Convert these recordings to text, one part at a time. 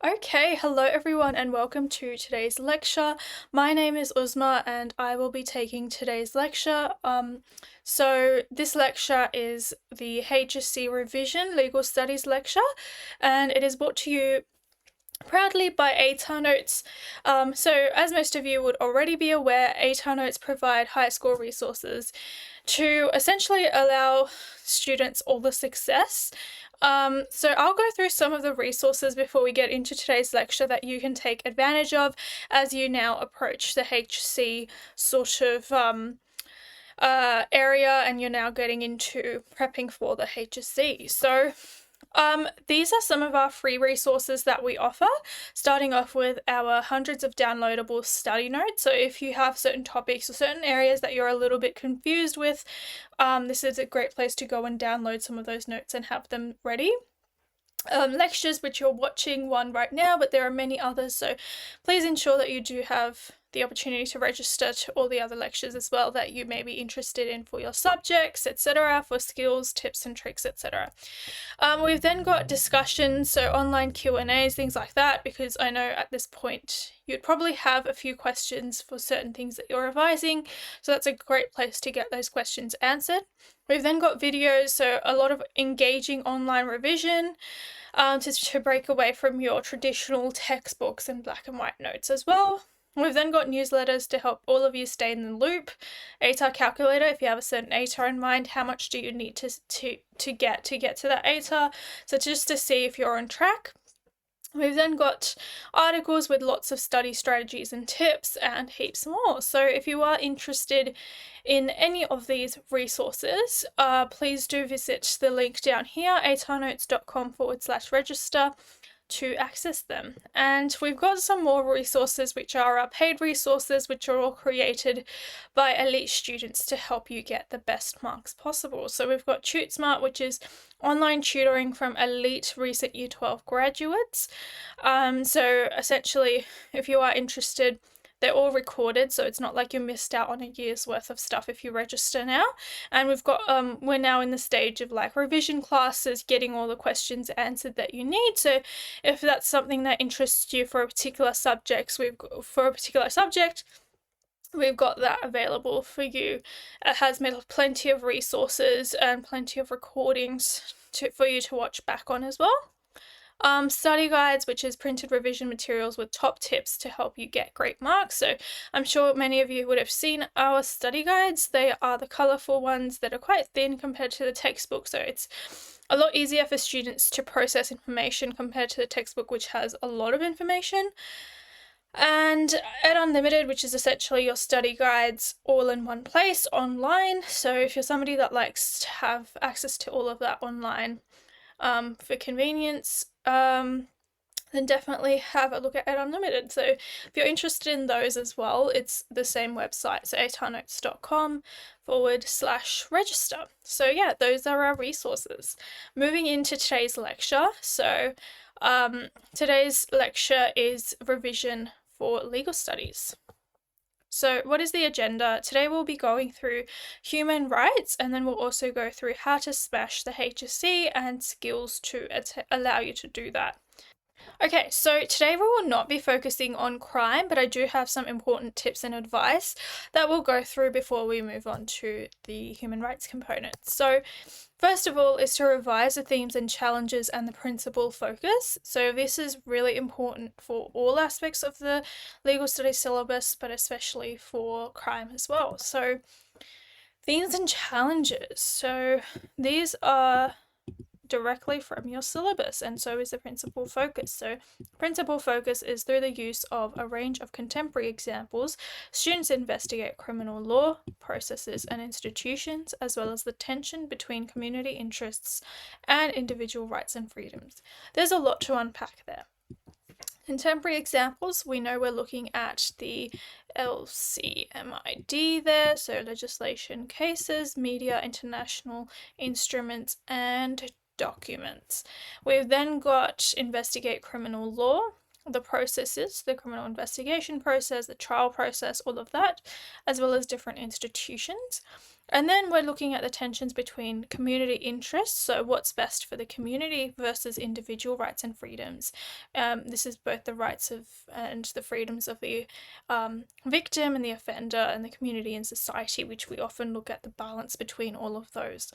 Okay, hello everyone and welcome to today's lecture. My name is Uzma and I will be taking today's lecture. So this lecture is the HSC Revision Legal Studies lecture, and it is brought to you proudly by ATAR Notes. So as most of you would already be aware, ATAR Notes provide high score resources to essentially allow students all the success. So I'll go through some of the resources before we get into today's lecture that you can take advantage of as you now approach the HC sort of area and you're now getting into prepping for the HSC. So these are some of our free resources that we offer, starting off with our hundreds of downloadable study notes. So if you have certain topics or certain areas that you're a little bit confused with, this is a great place to go and download some of those notes and have them ready. Lectures, which you're watching one right now, but there are many others, so please ensure that you do have the opportunity to register to all the other lectures as well that you may be interested in for your subjects, etc., for skills, tips and tricks, etc. We've then got discussions, so online Q&As, things like that, because I know at this point you'd probably have a few questions for certain things that you're revising, so that's a great place to get those questions answered. We've then got videos, so a lot of engaging online revision to break away from your traditional textbooks and black and white notes as well. We've then got newsletters to help all of you stay in the loop. ATAR calculator, if you have a certain ATAR in mind, how much do you need to get to that ATAR? So just to see if you're on track. We've then got articles with lots of study strategies and tips and heaps more. So if you are interested in any of these resources, please do visit the link down here, atarnotes.com/register, to access them. And we've got some more resources which are our paid resources, which are all created by elite students to help you get the best marks possible. So we've got TuteSmart, which is online tutoring from elite recent Year 12 graduates. So essentially, if you are interested, they're all recorded, so it's not like you missed out on a year's worth of stuff if you register now. And we've got we're now in the stage of like revision classes, getting all the questions answered that you need. So if that's something that interests you for a particular subject, we've got that available for you. It has plenty of resources and plenty of recordings for you to watch back on as well. Study guides, which is printed revision materials with top tips to help you get great marks. So I'm sure many of you would have seen our study guides. They are the colourful ones that are quite thin compared to the textbook, so it's a lot easier for students to process information compared to the textbook, which has a lot of information. And Ed Unlimited, which is essentially your study guides all in one place online. So if you're somebody that likes to have access to all of that online for convenience, then definitely have a look at Ed Unlimited. So if you're interested in those as well, it's the same website, so atarnotes.com/register. So yeah, those are our resources. Moving into today's lecture. So today's lecture is revision for legal studies. So what is the agenda? Today we'll be going through human rights, and then we'll also go through how to smash the HSC and skills to allow you to do that. Okay, so today we will not be focusing on crime, but I do have some important tips and advice that we'll go through before we move on to the human rights component. So first of all is to revise the themes and challenges and the principal focus. So this is really important for all aspects of the legal studies syllabus, but especially for crime as well. So themes and challenges. So these are directly from your syllabus, and so is the principal focus. So principal focus is through the use of a range of contemporary examples, students investigate criminal law, processes and institutions, as well as the tension between community interests and individual rights and freedoms. There's a lot to unpack there. Contemporary examples, we know we're looking at the LCMID there, so legislation, cases, media, international instruments and documents. We've then got investigate criminal law, the processes, the criminal investigation process, the trial process, all of that, as well as different institutions. And then we're looking at the tensions between community interests, so what's best for the community versus individual rights and freedoms. This is both the rights of and the freedoms of the victim and the offender and the community and society, which we often look at the balance between all of those,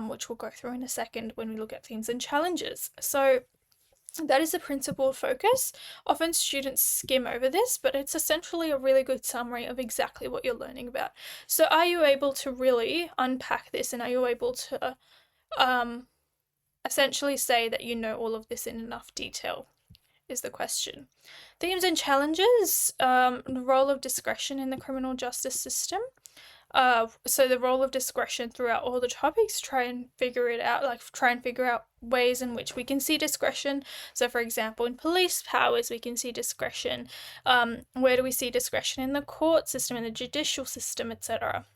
which we'll go through in a second when we look at themes and challenges. So that is the principal focus. Often students skim over this, but it's essentially a really good summary of exactly what you're learning about. So are you able to really unpack this, and are you able to essentially say that you know all of this in enough detail is the question. Themes and challenges, the role of discretion in the criminal justice system. So the role of discretion throughout all the topics, try and figure out ways in which we can see discretion. So for example, in police powers, we can see discretion. Where do we see discretion in the court system, in the judicial system, etc.?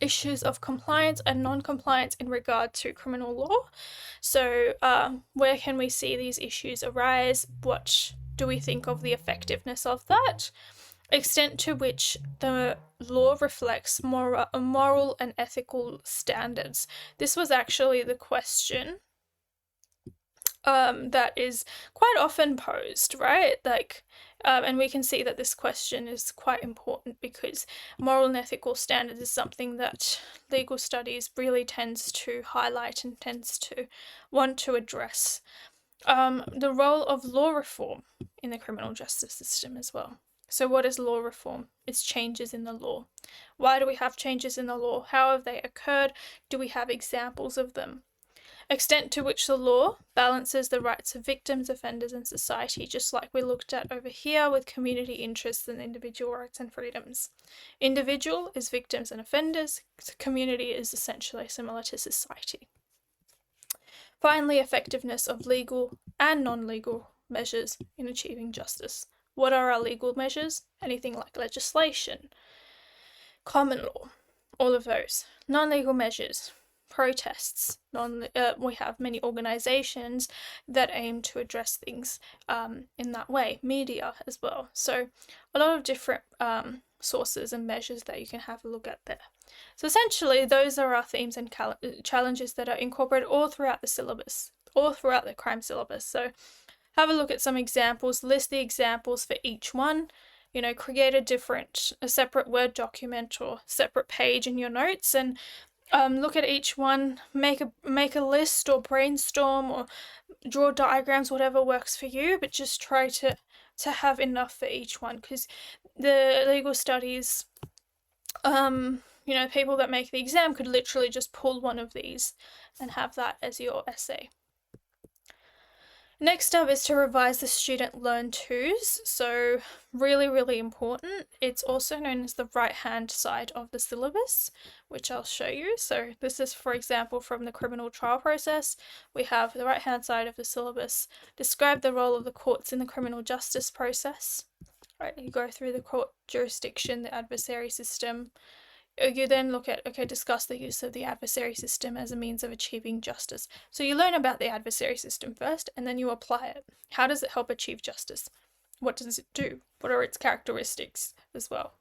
Issues of compliance and non-compliance in regard to criminal law. So where can we see these issues arise? What do we think of the effectiveness of that? Extent to which the law reflects moral and ethical standards. This was actually the question that is quite often posed, right? And we can see that this question is quite important because moral and ethical standards is something that legal studies really tends to highlight and tends to want to address. The role of law reform in the criminal justice system as well. So what is law reform? It's changes in the law. Why do we have changes in the law? How have they occurred? Do we have examples of them? Extent to which the law balances the rights of victims, offenders, and society, just like we looked at over here with community interests and individual rights and freedoms. Individual is victims and offenders. Community is essentially similar to society. Finally, effectiveness of legal and non-legal measures in achieving justice. What are our legal measures? Anything like legislation, common law, all of those. Non-legal measures, protests. We have many organizations that aim to address things in that way. Media as well. So a lot of different sources and measures that you can have a look at there. So essentially, those are our themes and challenges that are incorporated all throughout the syllabus, all throughout the crime syllabus. So have a look at some examples, list the examples for each one, create a separate Word document or separate page in your notes and look at each one, make a list or brainstorm or draw diagrams, whatever works for you, but just try to have enough for each one because the legal studies, people that make the exam could literally just pull one of these and have that as your essay. Next up is to revise the student learn tos. So really, really important. It's also known as the right-hand side of the syllabus, which I'll show you. So this is, for example, from the criminal trial process. We have the right-hand side of the syllabus. Describe the role of the courts in the criminal justice process. Right, you go through the court jurisdiction, the adversary system. You then look at, discuss the use of the adversary system as a means of achieving justice. So you learn about the adversary system first, and then you apply it. How does it help achieve justice? What does it do? What are its characteristics as well?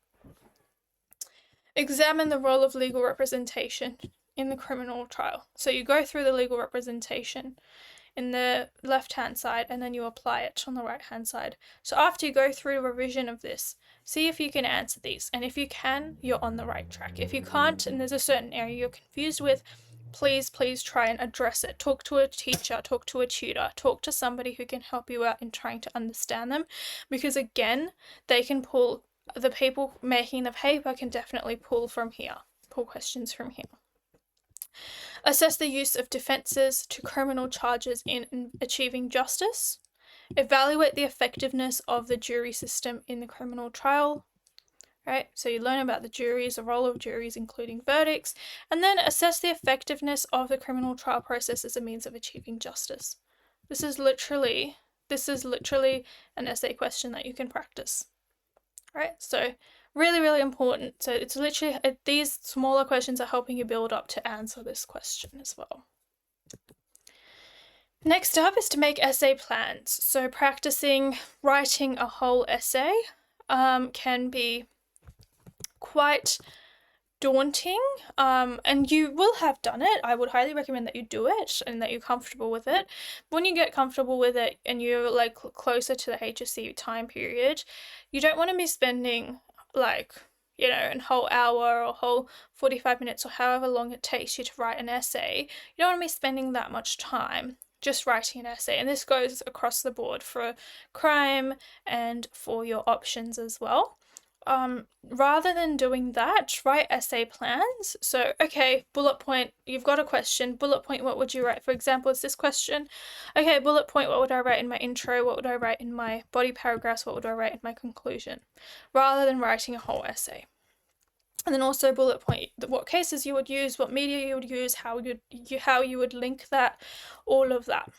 Examine the role of legal representation in the criminal trial. So you go through the legal representation in the left-hand side, and then you apply it on the right-hand side. So after you go through a revision of this, see if you can answer these. And if you can, you're on the right track. If you can't, and there's a certain area you're confused with, please try and address it. Talk to a teacher, talk to a tutor, talk to somebody who can help you out in trying to understand them. Because again, they can pull, the people making the paper can definitely pull questions from here. Assess the use of defences to criminal charges in achieving justice. Evaluate the effectiveness of the jury system in the criminal trial. Right, so you learn about the juries, the role of juries, including verdicts, and then assess the effectiveness of the criminal trial process as a means of achieving justice. This is literally an essay question that you can practice. Right, so really, really important. So it's literally, these smaller questions are helping you build up to answer this question as well. Next up is to make essay plans. So practicing writing a whole essay can be quite daunting, and you will have done it. I would highly recommend that you do it and that you're comfortable with it. When you get comfortable with it and you're like closer to the HSC time period, you don't want to be spending like, you know, a whole hour or a whole 45 minutes or however long it takes you to write an essay. You don't want to be spending that much time just writing an essay. And this goes across the board for crime and for your options as well. Rather than doing that, write essay plans. So, okay, bullet point, you've got a question, bullet point, what would you write? For example, it's this question. Okay, bullet point, what would I write in my intro? What would I write in my body paragraphs? What would I write in my conclusion? Rather than writing a whole essay. And then also bullet point, what cases you would use, what media you would use, how you would link that, all of that.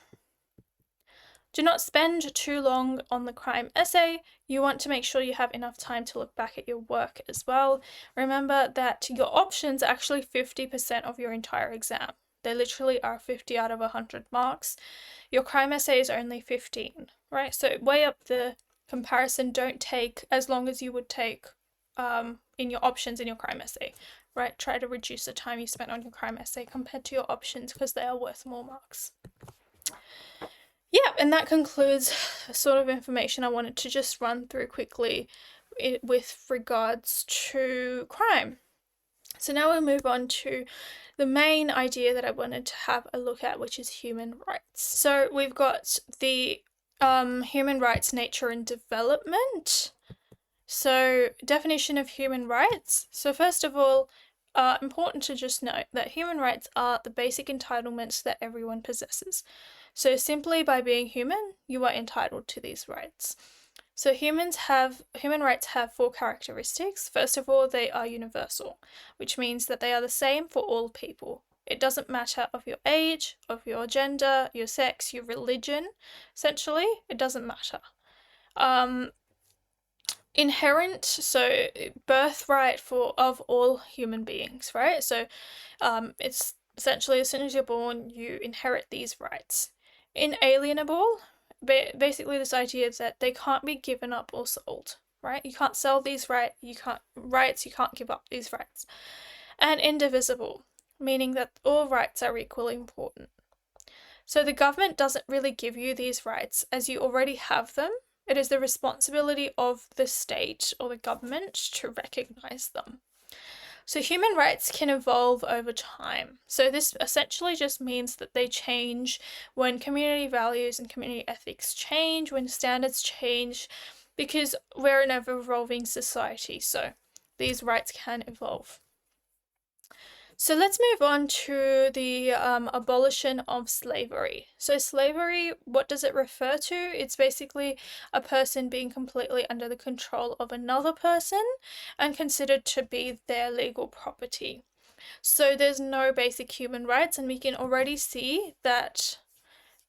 Do not spend too long on the crime essay. You want to make sure you have enough time to look back at your work as well. Remember that your options are actually 50% of your entire exam. They literally are 50 out of 100 marks. Your crime essay is only 15, right? So weigh up the comparison. Don't take as long as you would take in your options in your crime essay, right? Try to reduce the time you spent on your crime essay compared to your options because they are worth more marks. Yeah, and that concludes the sort of information I wanted to just run through quickly with regards to crime. So now we'll move on to the main idea that I wanted to have a look at, which is human rights. So we've got the human rights, nature and development. So definition of human rights. So first of all, important to just note that human rights are the basic entitlements that everyone possesses. So simply by being human, you are entitled to these rights. So human rights have 4 characteristics. First of all, they are universal, which means that they are the same for all people. It doesn't matter of your age, of your gender, your sex, your religion, essentially, it doesn't matter. Inherent, so birthright of all human beings, right? So it's essentially as soon as you're born, you inherit these rights. Inalienable, basically this idea is that they can't be given up or sold, right? You can't sell these rights, you can't give up these rights. And indivisible, meaning that all rights are equally important. So the government doesn't really give you these rights as you already have them. It is the responsibility of the state or the government to recognize them. So human rights can evolve over time. So this essentially just means that they change when community values and community ethics change, when standards change, because we're an ever-evolving society. So these rights can evolve. So let's move on to the abolition of slavery. So slavery, what does it refer to? It's basically a person being completely under the control of another person and considered to be their legal property. So there's no basic human rights, and we can already see that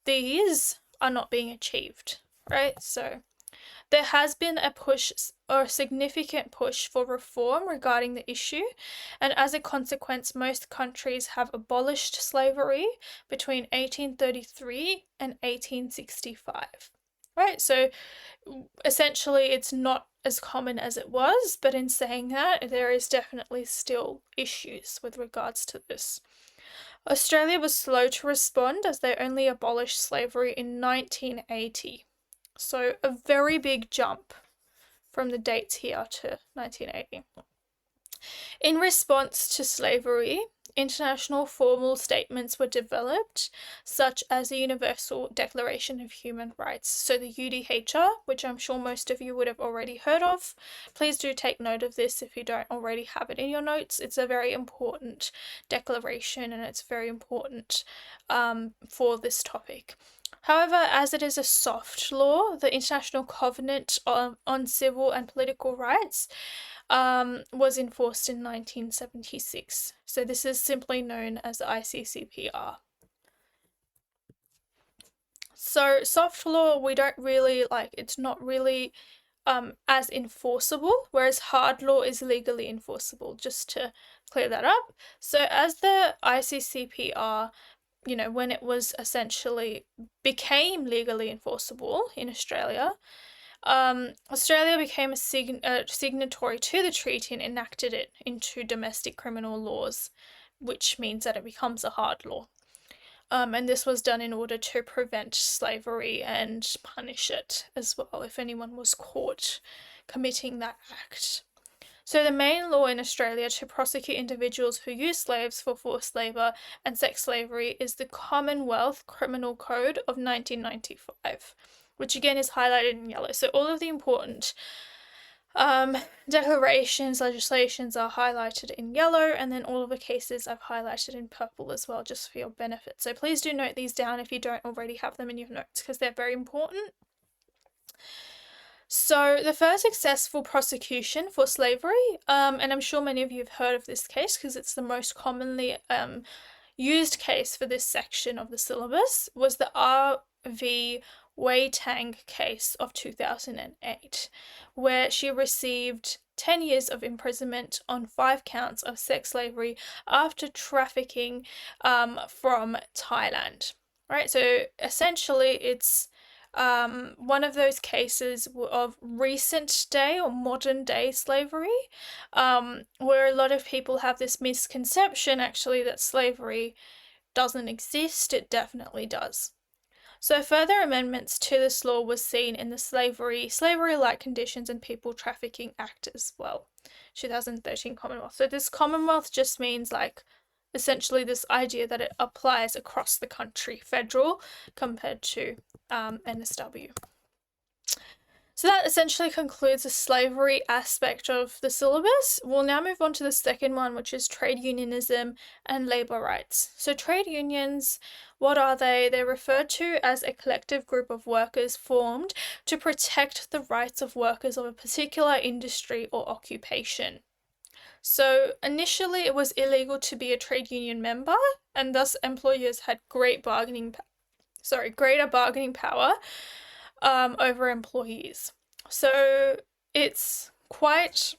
these are not being achieved, right? So there has been a push, or a significant push for reform regarding the issue, and as a consequence, most countries have abolished slavery between 1833 and 1865, right? So essentially it's not as common as it was, but in saying that, there is definitely still issues with regards to this. Australia was slow to respond as they only abolished slavery in 1980. So a very big jump from the dates here to 1980. In response to slavery, international formal statements were developed, such as the Universal Declaration of Human Rights, so the UDHR, which I'm sure most of you would have already heard of. Please do take note of this if you don't already have it in your notes. It's a very important declaration and it's very important for this topic. However, as it is a soft law, the International Covenant on Civil and Political Rights was enforced in 1976. So this is simply known as the ICCPR. So soft law, we don't really it's not really as enforceable, whereas hard law is legally enforceable, just to clear that up. So as the ICCPR, when it was essentially became legally enforceable in Australia, Australia became a signatory to the treaty and enacted it into domestic criminal laws, which means that it becomes a hard law. And this was done in order to prevent slavery and punish it as well if anyone was caught committing that act. So the main law in Australia to prosecute individuals who use slaves for forced labour and sex slavery is the Commonwealth Criminal Code of 1995, which again is highlighted in yellow. So all of the important declarations, legislations are highlighted in yellow, and then all of the cases I've highlighted in purple as well, just for your benefit. So please do note these down if you don't already have them in your notes, because they're very important. So the first successful prosecution for slavery, and I'm sure many of you have heard of this case because it's the most commonly used case for this section of the syllabus, was the R.V. Wei Tang case of 2008, where she received 10 years of imprisonment on 5 counts of sex slavery after trafficking from Thailand. Right, so essentially it's one of those cases of recent day or modern day slavery, where a lot of people have this misconception actually that slavery doesn't exist. It definitely does. So further amendments to this law was seen in the Slavery-like Conditions and People Trafficking Act as well, 2013 Commonwealth. So this Commonwealth just means like essentially this idea that it applies across the country, federal compared to NSW. So that essentially concludes the slavery aspect of the syllabus. We'll now move on to the second one, which is trade unionism and labour rights. So trade unions, what are they? They're referred to as a collective group of workers formed to protect the rights of workers of a particular industry or occupation. So initially it was illegal to be a trade union member, and thus employers had greater bargaining power over employees. So it's quite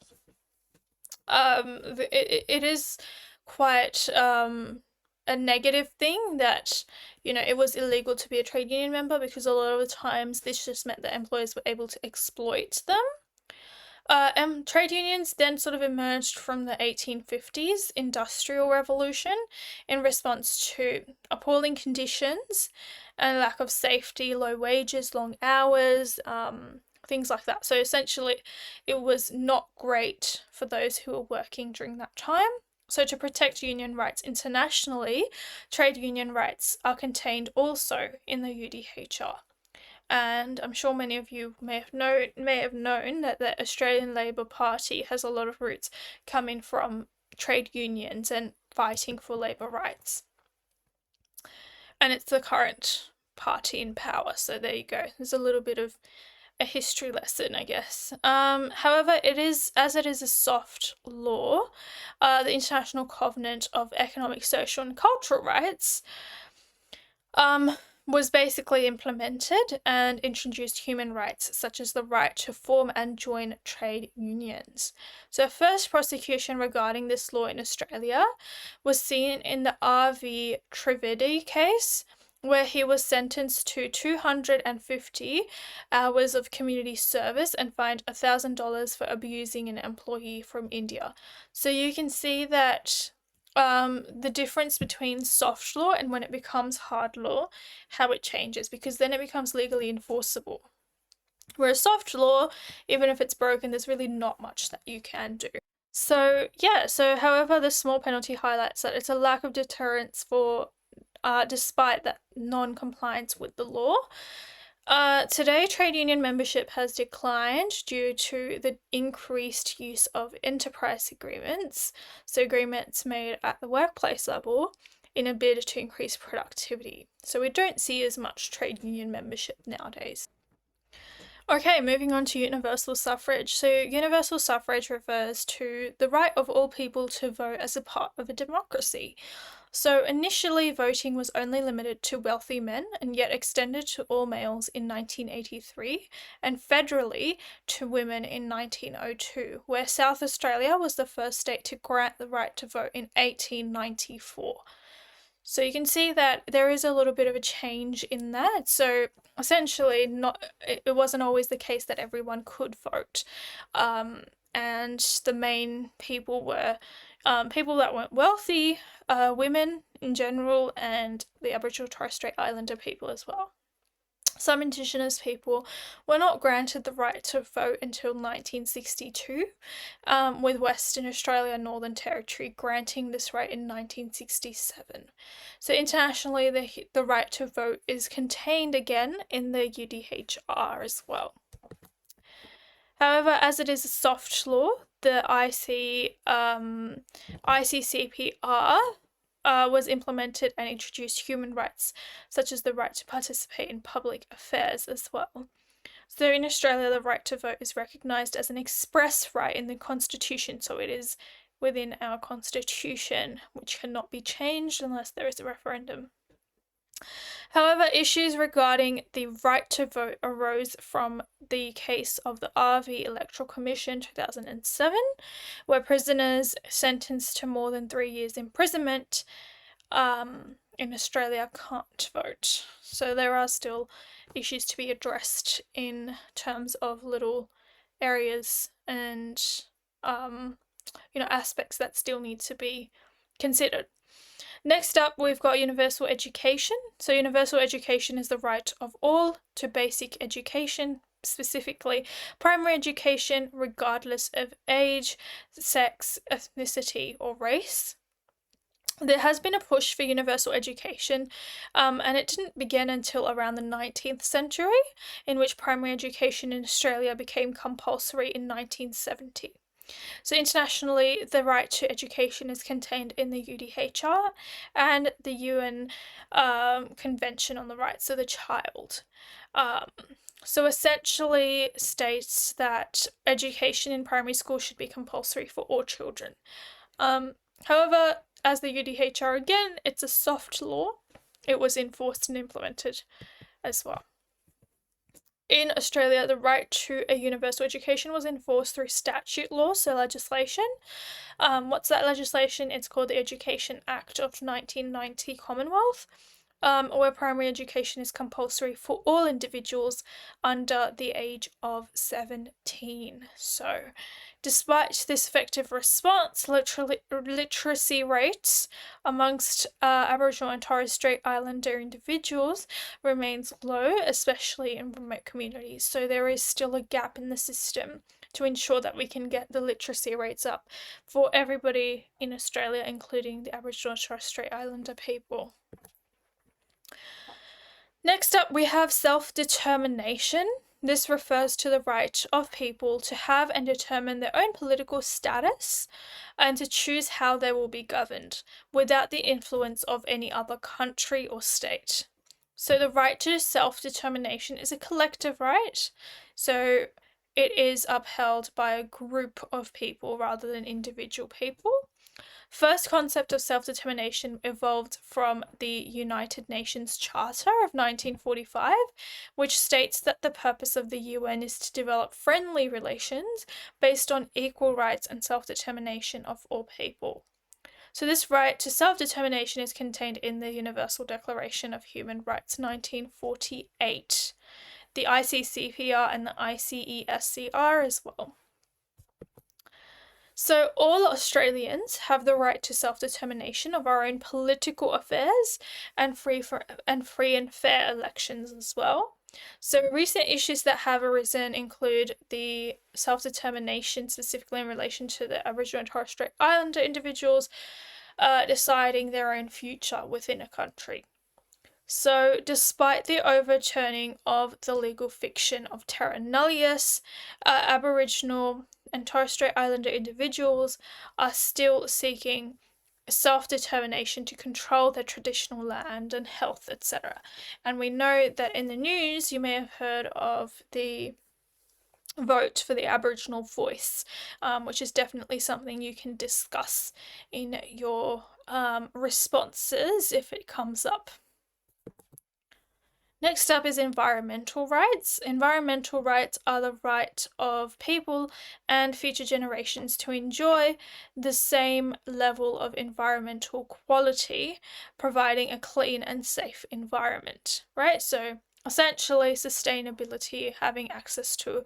it is quite a negative thing that, you know, it was illegal to be a trade union member, because a lot of the times this just meant that employers were able to exploit them. Trade unions then sort of emerged from the 1850s Industrial Revolution in response to appalling conditions and lack of safety, low wages, long hours, things like that. So essentially it was not great for those who were working during that time. So to protect union rights internationally, trade union rights are contained also in the UDHR. And I'm sure many of you may have known that the Australian Labor Party has a lot of roots coming from trade unions and fighting for labour rights. And it's the current party in power, so there you go. There's a little bit of a history lesson, I guess. However, as it is a soft law, the International Covenant of Economic, Social and Cultural Rights was basically implemented and introduced human rights such as the right to form and join trade unions. So first prosecution regarding this law in Australia was seen in the R.V. Trivedi case, where he was sentenced to 250 hours of community service and fined $1,000 for abusing an employee from India. So you can see that the difference between soft law and when it becomes hard law, how it changes, because then it becomes legally enforceable. Whereas soft law, even if it's broken, there's really not much that you can do. So yeah, however, the small penalty highlights that it's a lack of deterrence for despite that non-compliance with the law. Today, trade union membership has declined due to the increased use of enterprise agreements, so agreements made at the workplace level in a bid to increase productivity. So we don't see as much trade union membership nowadays. Okay, moving on to universal suffrage. So universal suffrage refers to the right of all people to vote as a part of a democracy. So initially voting was only limited to wealthy men and yet extended to all males in 1983 and federally to women in 1902, where South Australia was the first state to grant the right to vote in 1894. So you can see that there is a little bit of a change in that. So essentially, it wasn't always the case that everyone could vote, and the main people were people that weren't wealthy, women in general, and the Aboriginal and Torres Strait Islander people as well. Some Indigenous people were not granted the right to vote until 1962, with Western Australia and Northern Territory granting this right in 1967. So internationally, the right to vote is contained again in the UDHR as well. However, as it is a soft law, the ICCPR was implemented and introduced human rights, such as the right to participate in public affairs as well. So in Australia, the right to vote is recognised as an express right in the Constitution, so it is within our Constitution, which cannot be changed unless there is a referendum. However, issues regarding the right to vote arose from the case of the RV Electoral Commission 2007, where prisoners sentenced to more than 3 years imprisonment in Australia can't vote. So there are still issues to be addressed in terms of little areas and aspects that still need to be considered. Next up, we've got universal education. So universal education is the right of all to basic education, specifically primary education, regardless of age, sex, ethnicity, or race. There has been a push for universal education, and it didn't begin until around the 19th century, in which primary education in Australia became compulsory in 1970. So internationally, the right to education is contained in the UDHR and the UN Convention on the Rights of the Child. So essentially states that education in primary school should be compulsory for all children. However, as the UDHR again, it's a soft law. It was enforced and implemented as well. In Australia, the right to a universal education was enforced through statute law, so legislation. What's that legislation? It's called the Education Act of 1990 Commonwealth, where primary education is compulsory for all individuals under the age of 17. So, despite this effective response, literacy rates amongst Aboriginal and Torres Strait Islander individuals remains low, especially in remote communities. So there is still a gap in the system to ensure that we can get the literacy rates up for everybody in Australia, including the Aboriginal and Torres Strait Islander people. Next up, we have self-determination. This refers to the right of people to have and determine their own political status and to choose how they will be governed without the influence of any other country or state. So the right to self-determination is a collective right. So it is upheld by a group of people rather than individual people. First concept of self-determination evolved from the United Nations Charter of 1945, which states that the purpose of the UN is to develop friendly relations based on equal rights and self-determination of all people. So this right to self-determination is contained in the Universal Declaration of Human Rights 1948, the ICCPR and the ICESCR as well. So all Australians have the right to self-determination of our own political affairs and free and fair elections as well. So recent issues that have arisen include the self-determination specifically in relation to the Aboriginal and Torres Strait Islander individuals deciding their own future within a country. So, despite the overturning of the legal fiction of terra nullius, Aboriginal and Torres Strait Islander individuals are still seeking self-determination to control their traditional land and health, etc. And we know that in the news, you may have heard of the vote for the Aboriginal voice, which is definitely something you can discuss in your responses if it comes up. Next up is environmental rights. Environmental rights are the right of people and future generations to enjoy the same level of environmental quality, providing a clean and safe environment, right? So essentially sustainability, having access to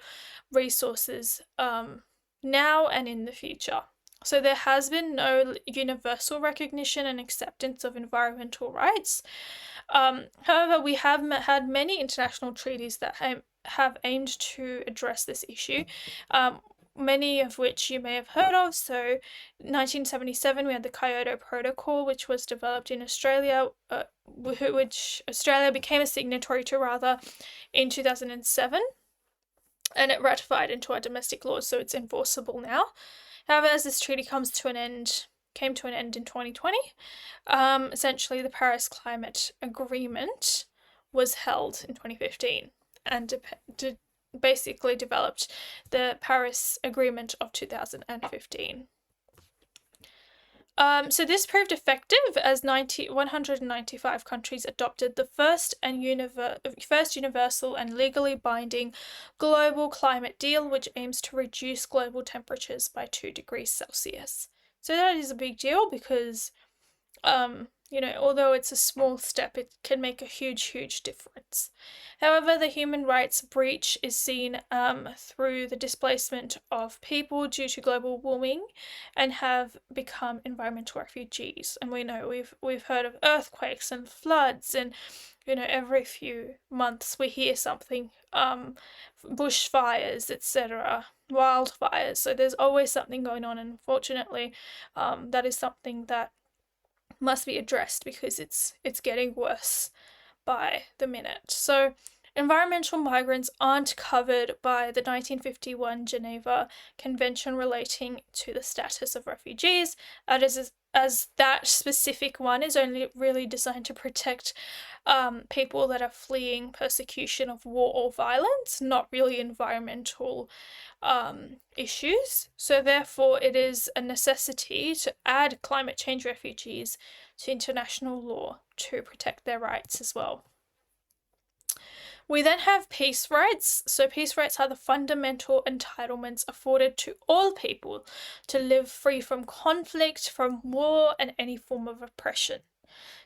resources now and in the future. So there has been no universal recognition and acceptance of environmental rights. However, we have had many international treaties that have aimed to address this issue, many of which you may have heard of. So 1977, we had the Kyoto Protocol, which was developed in Australia, which Australia became a signatory to rather in 2007, and it ratified into our domestic laws, so it's enforceable now. However, as this treaty came to an end in 2020, essentially the Paris Climate Agreement was held in 2015 and basically developed the Paris Agreement of 2015. So this proved effective as 195 countries adopted the first universal and legally binding global climate deal, which aims to reduce global temperatures by 2 degrees Celsius. So that is a big deal because, although it's a small step, it can make a huge difference. However, the human rights breach is seen through the displacement of people due to global warming and have become environmental refugees. And we know we've heard of earthquakes and floods, and every few months we hear something, bushfires, etc., wildfires. So there's always something going on, and unfortunately, that is something that must be addressed because it's getting worse by the minute. So environmental migrants aren't covered by the 1951 Geneva Convention relating to the status of refugees, as that specific one is only really designed to protect people that are fleeing persecution of war or violence, not really environmental issues. So therefore it is a necessity to add climate change refugees to international law to protect their rights as well. We then have peace rights. So peace rights are the fundamental entitlements afforded to all people to live free from conflict, from war, and any form of oppression.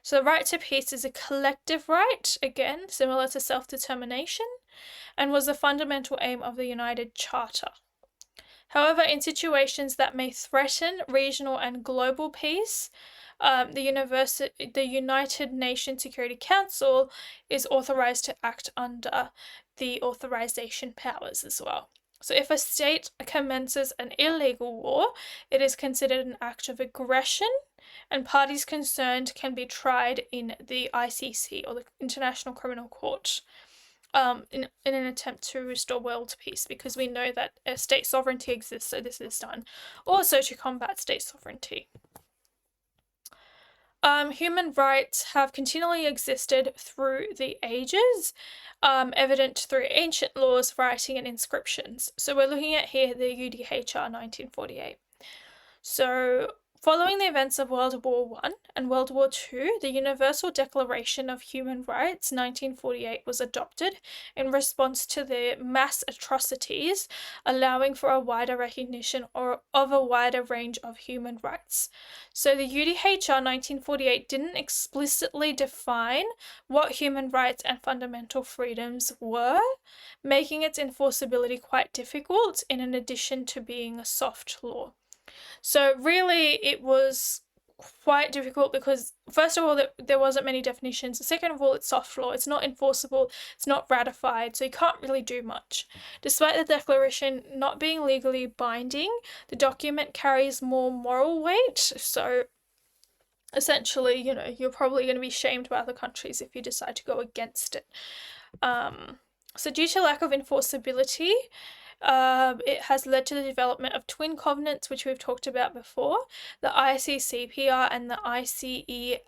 So the right to peace is a collective right, again, similar to self-determination, and was the fundamental aim of the United Charter. However, in situations that may threaten regional and global peace, the United Nations Security Council is authorized to act under the authorization powers as well. So if a state commences an illegal war, it is considered an act of aggression, and parties concerned can be tried in the ICC, or the International Criminal Court, in an attempt to restore world peace, because we know that state sovereignty exists, so this is done also to combat state sovereignty. Human rights have continually existed through the ages, evident through ancient laws, writing, and inscriptions. So we're looking at here the UDHR 1948. So following the events of World War I and World War II, the Universal Declaration of Human Rights 1948 was adopted in response to the mass atrocities, allowing for a wider recognition of a wider range of human rights. So the UDHR 1948 didn't explicitly define what human rights and fundamental freedoms were, making its enforceability quite difficult, in addition to being a soft law. So really it was quite difficult because, first of all, there wasn't many definitions. Second of all, it's soft law. It's not enforceable. It's not ratified, so you can't really do much. Despite the declaration not being legally binding, the document carries more moral weight. So essentially, you're probably going to be shamed by other countries if you decide to go against it. So due to lack of enforceability, it has led to the development of twin covenants, which we've talked about before, the ICCPR and the ICESCR.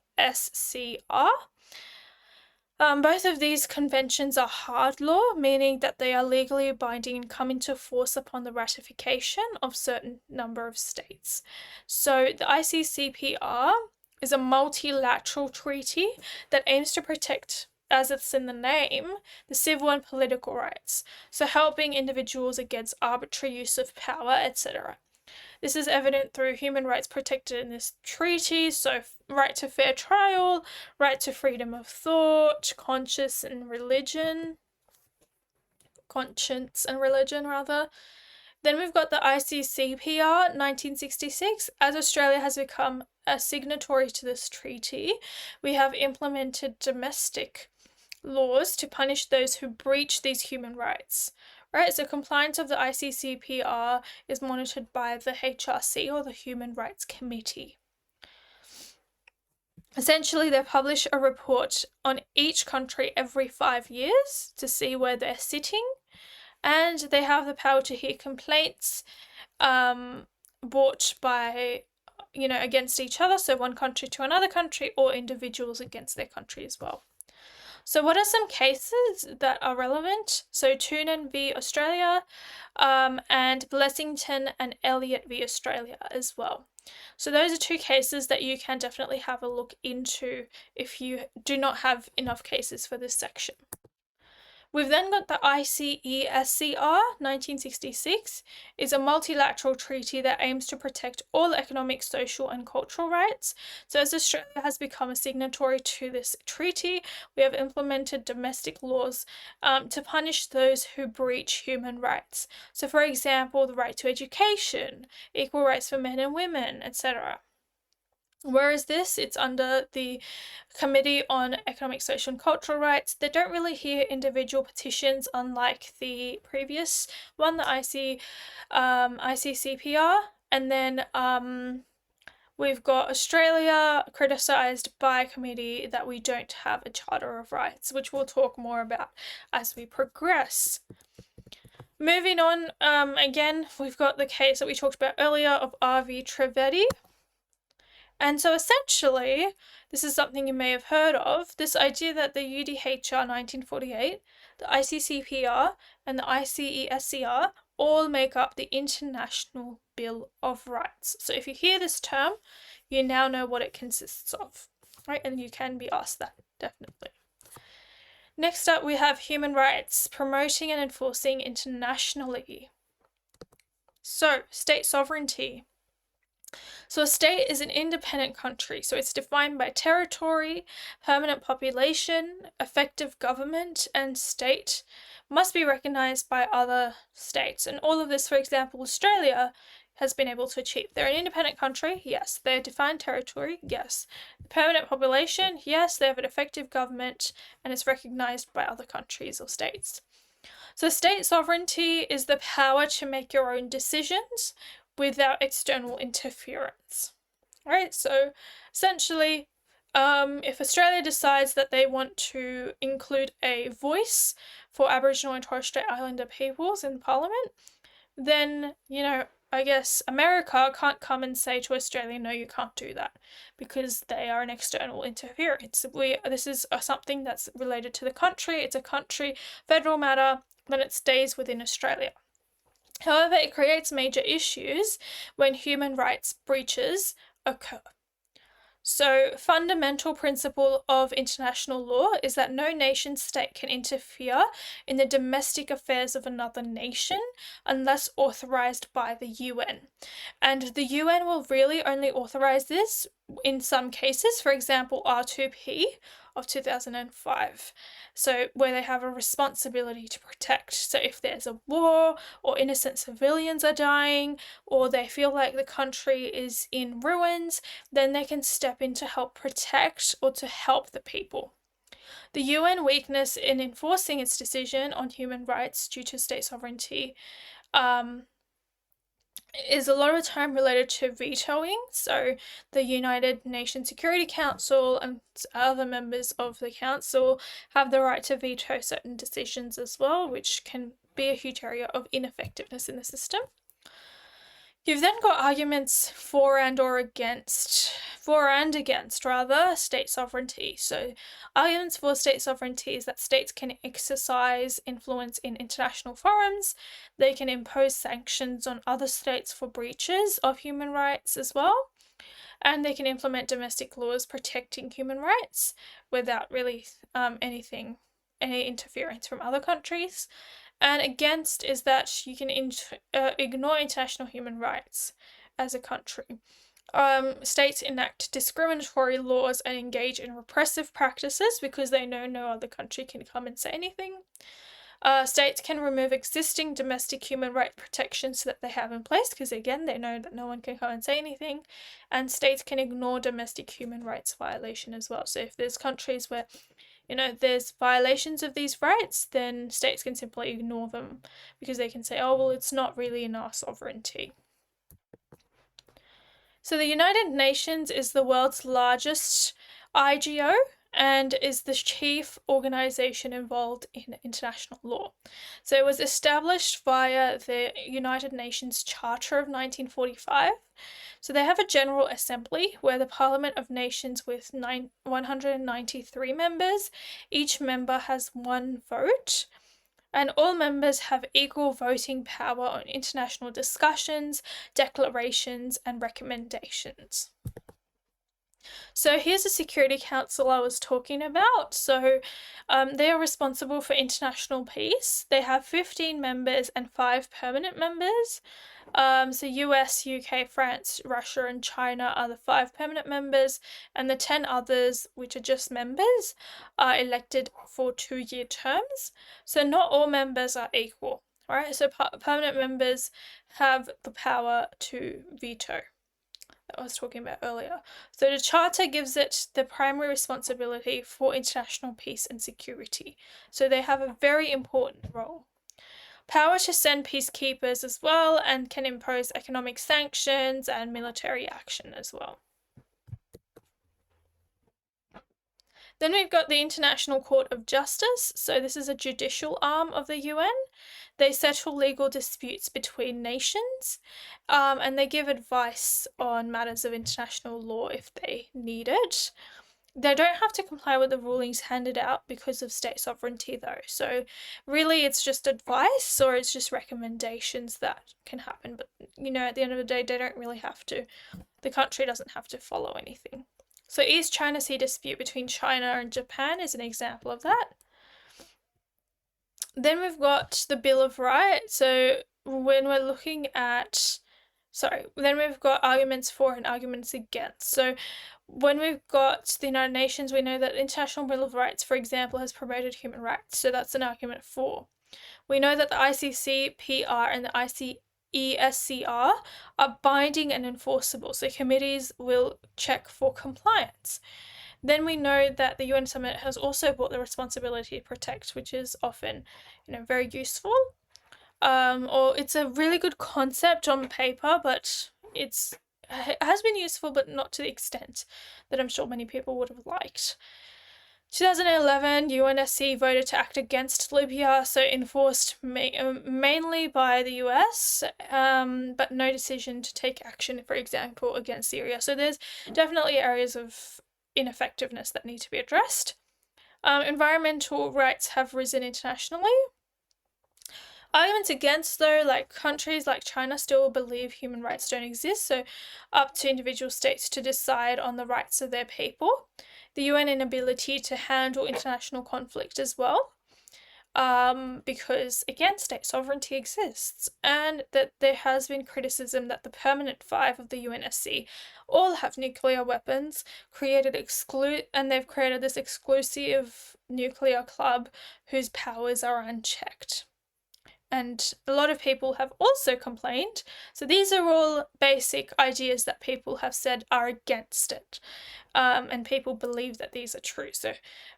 Both of these conventions are hard law, meaning that they are legally binding and come into force upon the ratification of certain number of states. So the ICCPR is a multilateral treaty that aims to protect as it's in the name, the civil and political rights, so helping individuals against arbitrary use of power, etc. This is evident through human rights protected in this treaty, so right to fair trial, right to freedom of thought, conscience and religion. Then we've got the ICCPR 1966. As Australia has become a signatory to this treaty, we have implemented domestic laws to punish those who breach these human rights. Right, so compliance of the ICCPR is monitored by the HRC, or the Human Rights Committee. Essentially, they publish a report on each country every 5 years to see where they're sitting, and they have the power to hear complaints brought by, against each other, so one country to another country, or individuals against their country as well. So what are some cases that are relevant? So Toonen v. Australia, and Blessington and Elliott v. Australia as well. So those are two cases that you can definitely have a look into if you do not have enough cases for this section. We've then got the ICESCR 1966. It's a multilateral treaty that aims to protect all economic, social and cultural rights. So as Australia has become a signatory to this treaty, we have implemented domestic laws to punish those who breach human rights. So for example, the right to education, equal rights for men and women, etc. Whereas this, it's under the Committee on Economic, Social and Cultural Rights. They don't really hear individual petitions, unlike the previous one, the ICCPR. And then we've got Australia criticised by a committee that we don't have a Charter of Rights, which we'll talk more about as we progress. Moving on, again, we've got the case that we talked about earlier of R.V. Trivedi. And so essentially, this is something you may have heard of, this idea that the UDHR 1948, the ICCPR, and the ICESCR all make up the International Bill of Rights. So if you hear this term, you now know what it consists of, right? And you can be asked that, definitely. Next up, we have human rights, promoting and enforcing internationally. So, state sovereignty. So a state is an independent country, so it's defined by territory, permanent population, effective government, and state must be recognised by other states. And all of this, for example, Australia has been able to achieve. They're an independent country, yes. They're a defined territory, yes. Permanent population, yes. They have an effective government, and it's recognised by other countries or states. So state sovereignty is the power to make your own decisions without external interference. Right, so essentially, if Australia decides that they want to include a voice for Aboriginal and Torres Strait Islander peoples in Parliament, then, I guess America can't come and say to Australia, no, you can't do that, because they are an external interference. This is something that's related to the country, it's a country federal matter, then it stays within Australia. However, it creates major issues when human rights breaches occur. So, fundamental principle of international law is that no nation state can interfere in the domestic affairs of another nation unless authorized by the UN. And the UN will really only authorize this in some cases, for example, R2P of 2005. So where they have a responsibility to protect. So if there's a war or innocent civilians are dying or they feel like the country is in ruins, then they can step in to help protect or to help the people. The UN weakness in enforcing its decision on human rights due to state sovereignty is a lot of the time related to vetoing. So the United Nations Security Council and other members of the council have the right to veto certain decisions as well, which can be a huge area of ineffectiveness in the system. You've then got arguments for and against state sovereignty. So arguments for state sovereignty is that states can exercise influence in international forums. They can impose sanctions on other states for breaches of human rights as well. and they can implement domestic laws protecting human rights without really any interference from other countries. And against is that you can ignore international human rights as a country. States enact discriminatory laws and engage in repressive practices because they know no other country can come and say anything. States can remove existing domestic human rights protections that they have in place because, again, they know that no one can come and say anything. And states can ignore domestic human rights violation as well. So if there's countries where, there's violations of these rights, then states can simply ignore them because they can say, oh, well, it's not really in our sovereignty. So the United Nations is the world's largest IGO and is the chief organization involved in international law. So it was established via the United Nations Charter of 1945. So they have a General Assembly where the Parliament of Nations with 193 members, each member has one vote, and all members have equal voting power on international discussions, declarations, and recommendations. So here's the Security Council I was talking about. So they are responsible for international peace. They have 15 members and 5 permanent members. So US, UK, France, Russia, and China are the 5 permanent members, and the 10 others, which are just members, are elected for 2-year terms. So not all members are equal, right? So permanent members have the power to veto that I was talking about earlier. So the Charter gives it the primary responsibility for international peace and security. So they have a very important role. Power to send peacekeepers as well, and can impose economic sanctions and military action as well. Then we've got the International Court of Justice. So this is a judicial arm of the UN. They settle legal disputes between nations, and they give advice on matters of international law if they need it. They don't have to comply with the rulings handed out because of state sovereignty, though. So really it's just advice, or it's just recommendations that can happen. But, at the end of the day, they don't really have to. The country doesn't have to follow anything. So East China Sea dispute between China and Japan is an example of that. Then we've got the Bill of Rights. So when we're looking at, then we've got arguments for and arguments against. So when we've got the United Nations, we know that the International Bill of Rights, for example, has promoted human rights. So that's an argument for. We know that the ICCPR and the ICESCR are binding and enforceable. So committees will check for compliance. Then we know that the UN Summit has also brought the responsibility to protect, which is often, very useful. Or it's a really good concept on paper, but it has been useful, but not to the extent that I'm sure many people would have liked. 2011, UNSC voted to act against Libya, so enforced mainly by the US, but no decision to take action, for example, against Syria. So there's definitely areas of ineffectiveness that need to be addressed. Environmental rights have risen internationally. Arguments against, though, like countries like China still believe human rights don't exist, so up to individual states to decide on the rights of their people. The UN inability to handle international conflict as well, because, again, state sovereignty exists, and that there has been criticism that the permanent 5 of the UNSC all have nuclear weapons, and they've created this exclusive nuclear club whose powers are unchecked. And a lot of people have also complained. So these are all basic ideas that people have said are against it. And people believe that these are true. So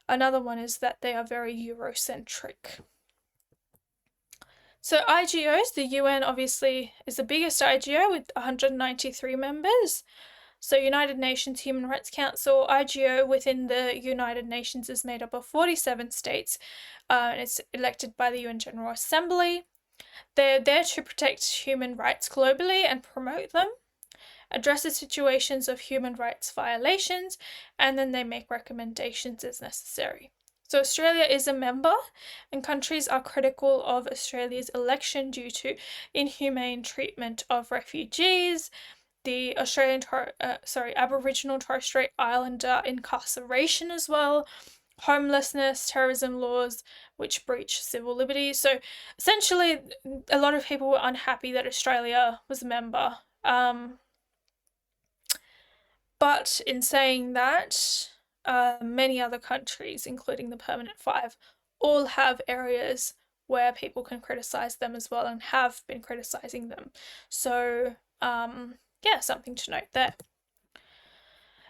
another one is that they are very Eurocentric. So IGOs, the UN obviously is the biggest IGO with 193 members. So United Nations Human Rights Council, IGO within the United Nations is made up of 47 states, and it's elected by the UN General Assembly. They're there to protect human rights globally and promote them, address the situations of human rights violations, and then they make recommendations as necessary. So Australia is a member, and countries are critical of Australia's election due to inhumane treatment of refugees, the Aboriginal and Torres Strait Islander incarceration as well, homelessness, terrorism laws, which breach civil liberties. So essentially, a lot of people were unhappy that Australia was a member. But in saying that, many other countries, including the Permanent Five, all have areas where people can criticize them as well and have been criticizing them. So, yeah, something to note there.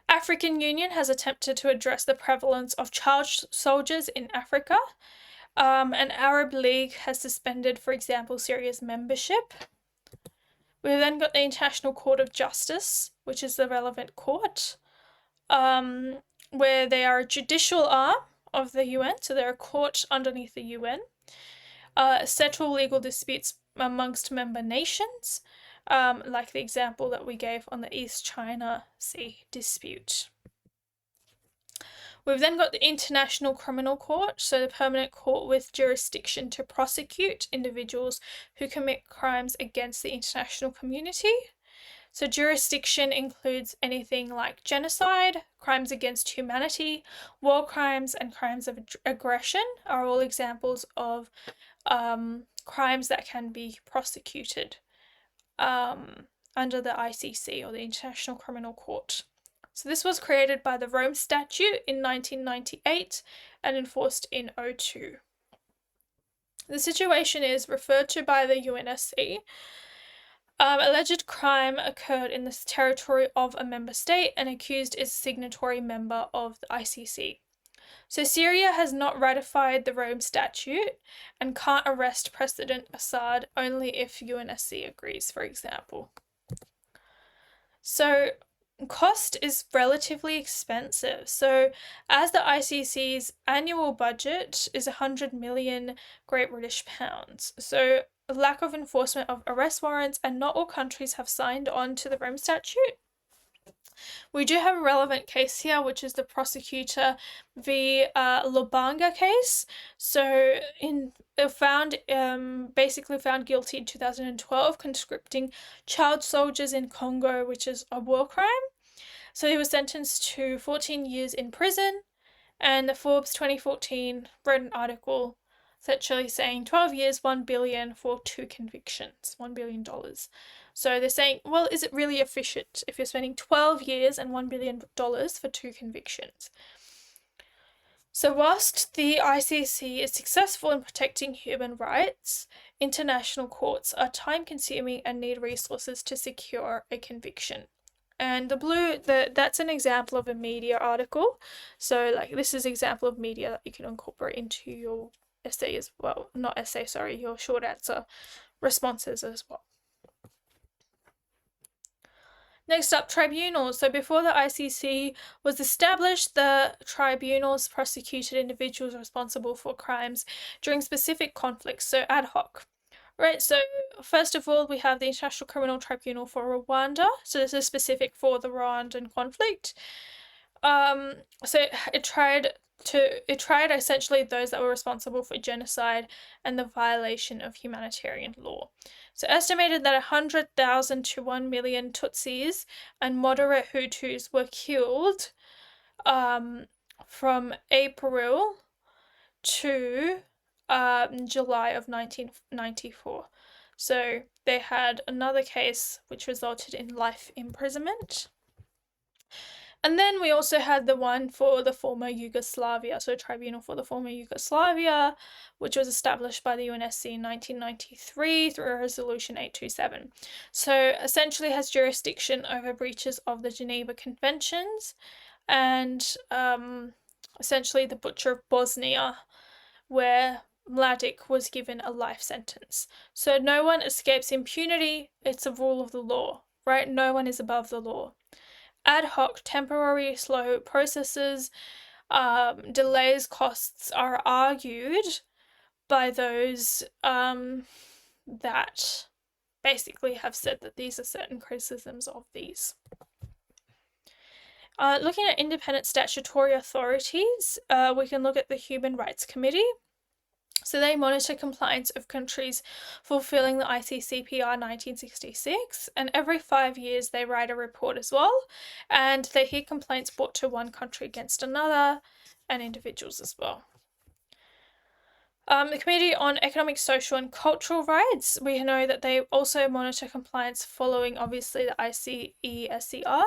African Union has attempted to address the prevalence of child soldiers in Africa. An Arab League has suspended, for example, Syria's membership. We've then got the International Court of Justice, which is the relevant court, where they are a judicial arm of the UN, so they're a court underneath the UN. Settle legal disputes amongst member nations, like the example that we gave on the East China Sea dispute. We've then got the International Criminal Court, so the permanent court with jurisdiction to prosecute individuals who commit crimes against the international community. So jurisdiction includes anything like genocide, crimes against humanity, war crimes, and crimes of aggression are all examples of crimes that can be prosecuted under the ICC, or the International Criminal Court. So this was created by the Rome Statute in 1998 and enforced in 2002. The situation is referred to by the UNSC. Alleged crime occurred in the territory of a member state, and accused is a signatory member of the ICC. So Syria has not ratified the Rome Statute and can't arrest President Assad only if UNSC agrees, for example. So cost is relatively expensive. So as the ICC's annual budget is 100 million Great British pounds. So lack of enforcement of arrest warrants, and not all countries have signed on to the Rome Statute. We do have a relevant case here, which is the prosecutor v. Lubanga case. So basically found guilty in 2012, conscripting child soldiers in Congo, which is a war crime. So he was sentenced to 14 years in prison, and the Forbes 2014 wrote an article essentially saying 12 years, 1 billion for 2 convictions, $1 billion. So they're saying, well, is it really efficient if you're spending 12 years and $1 billion for 2 convictions? So whilst the ICC is successful in protecting human rights, international courts are time-consuming and need resources to secure a conviction. And that's an example of a media article. So like this is an example of media that you can incorporate into your essay as well. Not essay, sorry, your short answer responses as well. Next up, tribunals. So before the ICC was established, the tribunals prosecuted individuals responsible for crimes during specific conflicts, so ad hoc. Right, so first of all, we have the International Criminal Tribunal for Rwanda. So this is specific for the Rwandan conflict. So it tried essentially those that were responsible for genocide and the violation of humanitarian law. So estimated that 100,000 to 1 million Tutsis and moderate Hutus were killed from April to July of 1994. So they had another case which resulted in life imprisonment. And then we also had the one for the former Yugoslavia, so Tribunal for the former Yugoslavia, which was established by the UNSC in 1993 through Resolution 827. So essentially has jurisdiction over breaches of the Geneva Conventions and essentially the butcher of Bosnia, where Mladic was given a life sentence. So no one escapes impunity. It's a rule of the law, right? No one is above the law. Ad hoc, temporary, slow processes, delays, costs are argued by those that basically have said that these are certain criticisms of these. Looking at independent statutory authorities, we can look at the Human Rights Committee. So they monitor compliance of countries fulfilling the ICCPR 1966, and every 5 years they write a report as well, and they hear complaints brought to one country against another and individuals as well. The Committee on Economic, Social and Cultural Rights, we know that they also monitor compliance following, obviously, the ICESCR.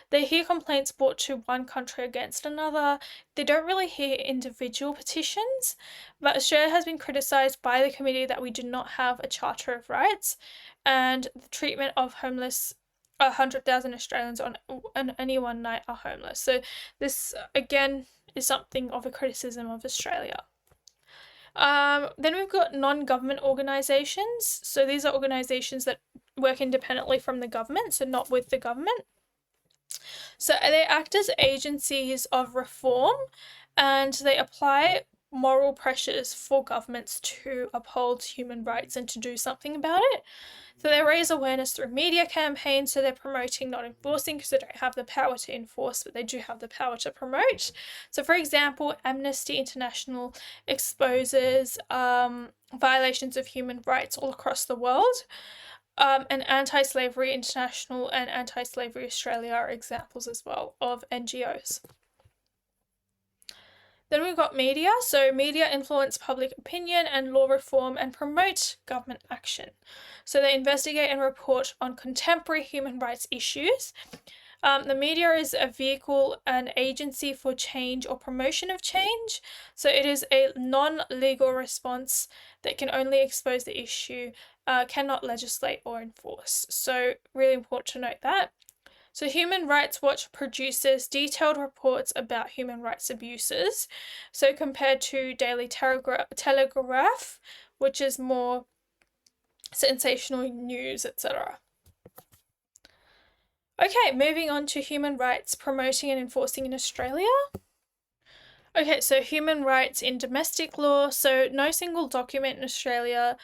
They hear complaints brought to one country against another. They don't really hear individual petitions, but Australia has been criticised by the committee that we do not have a Charter of Rights, and the treatment of homeless 100,000 Australians on any one night are homeless. So this, again, is something of a criticism of Australia. Then we've got non-government organisations. So these are organisations that work independently from the government, so not with the government. So they act as agencies of reform, and they apply moral pressures for governments to uphold human rights and to do something about it. So they raise awareness through media campaigns, so they're promoting, not enforcing, because they don't have the power to enforce, but they do have the power to promote. So for example, Amnesty International exposes violations of human rights all across the world. And Anti-Slavery International and Anti-Slavery Australia are examples as well of NGOs. Then we've got media. So media influence public opinion and law reform and promote government action. So they investigate and report on contemporary human rights issues. The media is a vehicle, an agency for change or promotion of change. So it is a non-legal response that can only expose the issue, cannot legislate or enforce. So really important to note that. So Human Rights Watch produces detailed reports about human rights abuses. So compared to Daily Telegraph, which is more sensational news, etc. Okay, moving on to human rights promoting and enforcing in Australia. Okay, so human rights in domestic law. So no single document in Australia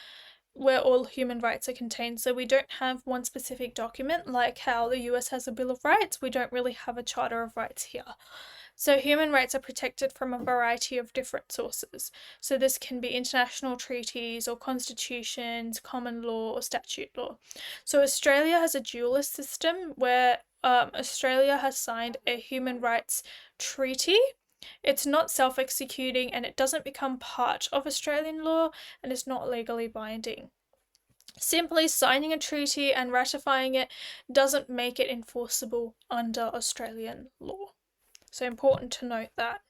where all human rights are contained. So we don't have one specific document like how the US has a Bill of Rights. We don't really have a Charter of Rights here. So human rights are protected from a variety of different sources. So this can be international treaties or constitutions, common law or statute law. So Australia has a dualist system where Australia has signed a human rights treaty. It's not self-executing and it doesn't become part of Australian law and it's not legally binding. Simply signing a treaty and ratifying it doesn't make it enforceable under Australian law. So important to note that.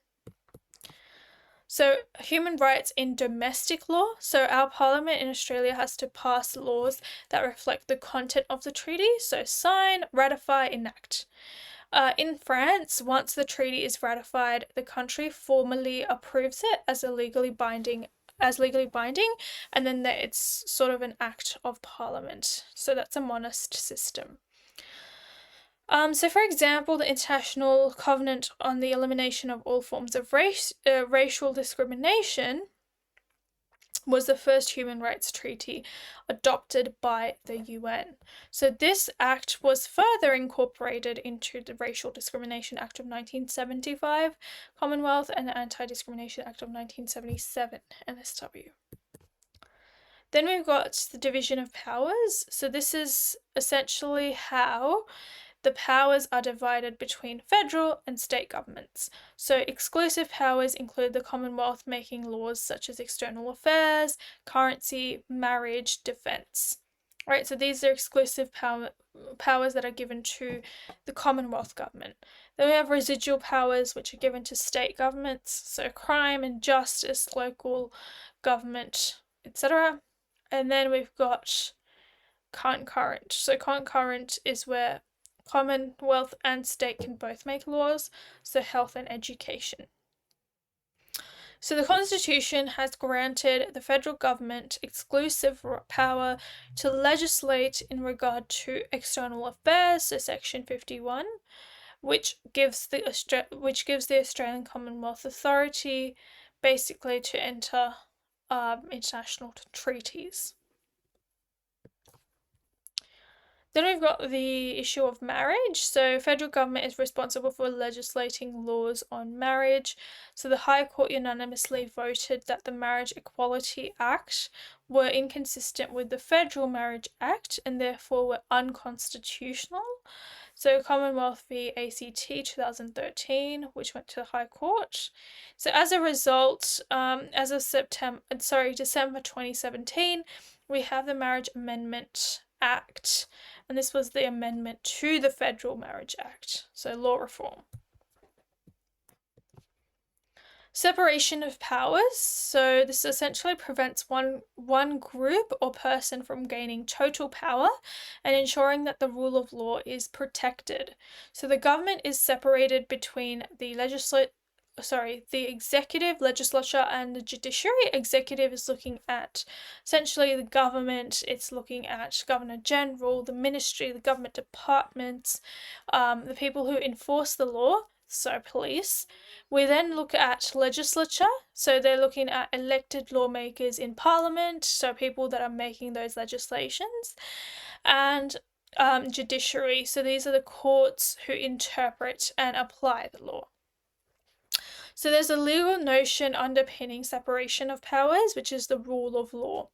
So human rights in domestic law. So our parliament in Australia has to pass laws that reflect the content of the treaty. So sign, ratify, enact. In France, once the treaty is ratified, the country formally approves it as legally binding, and then it's sort of an act of parliament. So that's a monist system. So for example, the International Covenant on the Elimination of All Forms of Racial Discrimination was the first human rights treaty adopted by the UN. So this act was further incorporated into the Racial Discrimination Act of 1975, Commonwealth, and the Anti-Discrimination Act of 1977, NSW. Then we've got the division of powers. So this is essentially how the powers are divided between federal and state governments. So exclusive powers include the Commonwealth making laws such as external affairs, currency, marriage, defence. Right, so these are exclusive powers that are given to the Commonwealth government. Then we have residual powers which are given to state governments, so crime and justice, local government, etc. And then we've got concurrent. So concurrent is where Commonwealth and state can both make laws, so health and education. So the Constitution has granted the federal government exclusive power to legislate in regard to external affairs, so Section 51, which gives the Australian Commonwealth authority basically to enter international treaties. Then we've got the issue of marriage. So federal government is responsible for legislating laws on marriage. So the High Court unanimously voted that the Marriage Equality Act were inconsistent with the Federal Marriage Act and therefore were unconstitutional. So Commonwealth v ACT 2013, which went to the High Court. So as a result, as of December 2017, we have the Marriage Amendment Act, and this was the amendment to the Federal Marriage Act, so law reform. Separation of powers. So this essentially prevents one group or person from gaining total power and ensuring that the rule of law is protected. So the government is separated between the executive, legislature, and the judiciary. Executive is looking at essentially the government, it's looking at Governor General, the ministry, the government departments, the people who enforce the law, so police. We then look at legislature, so they're looking at elected lawmakers in parliament, so people that are making those legislations, and judiciary, so these are the courts who interpret and apply the law. So there's a legal notion underpinning separation of powers, which is the rule of law.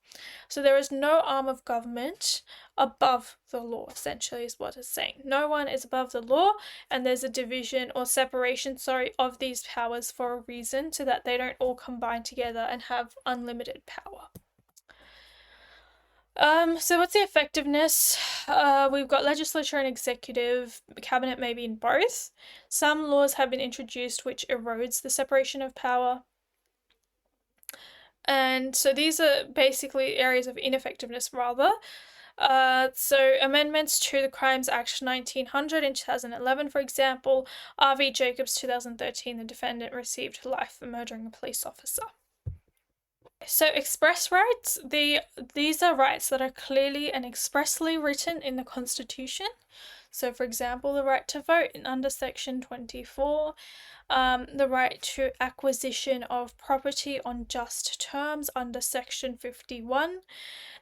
So there is no arm of government above the law, essentially, is what it's saying. No one is above the law, and there's a division or separation, of these powers for a reason, so that they don't all combine together and have unlimited power. So what's the effectiveness? We've got legislature and executive, cabinet maybe in both. Some laws have been introduced which erodes the separation of power. And so these are basically areas of ineffectiveness rather. So amendments to the Crimes Act 1900 in 2011, for example, R.V. Jacobs 2013, the defendant received life for murdering a police officer. So express rights, these are rights that are clearly and expressly written in the Constitution. So for example, the right to vote under Section 24, the right to acquisition of property on just terms under Section 51,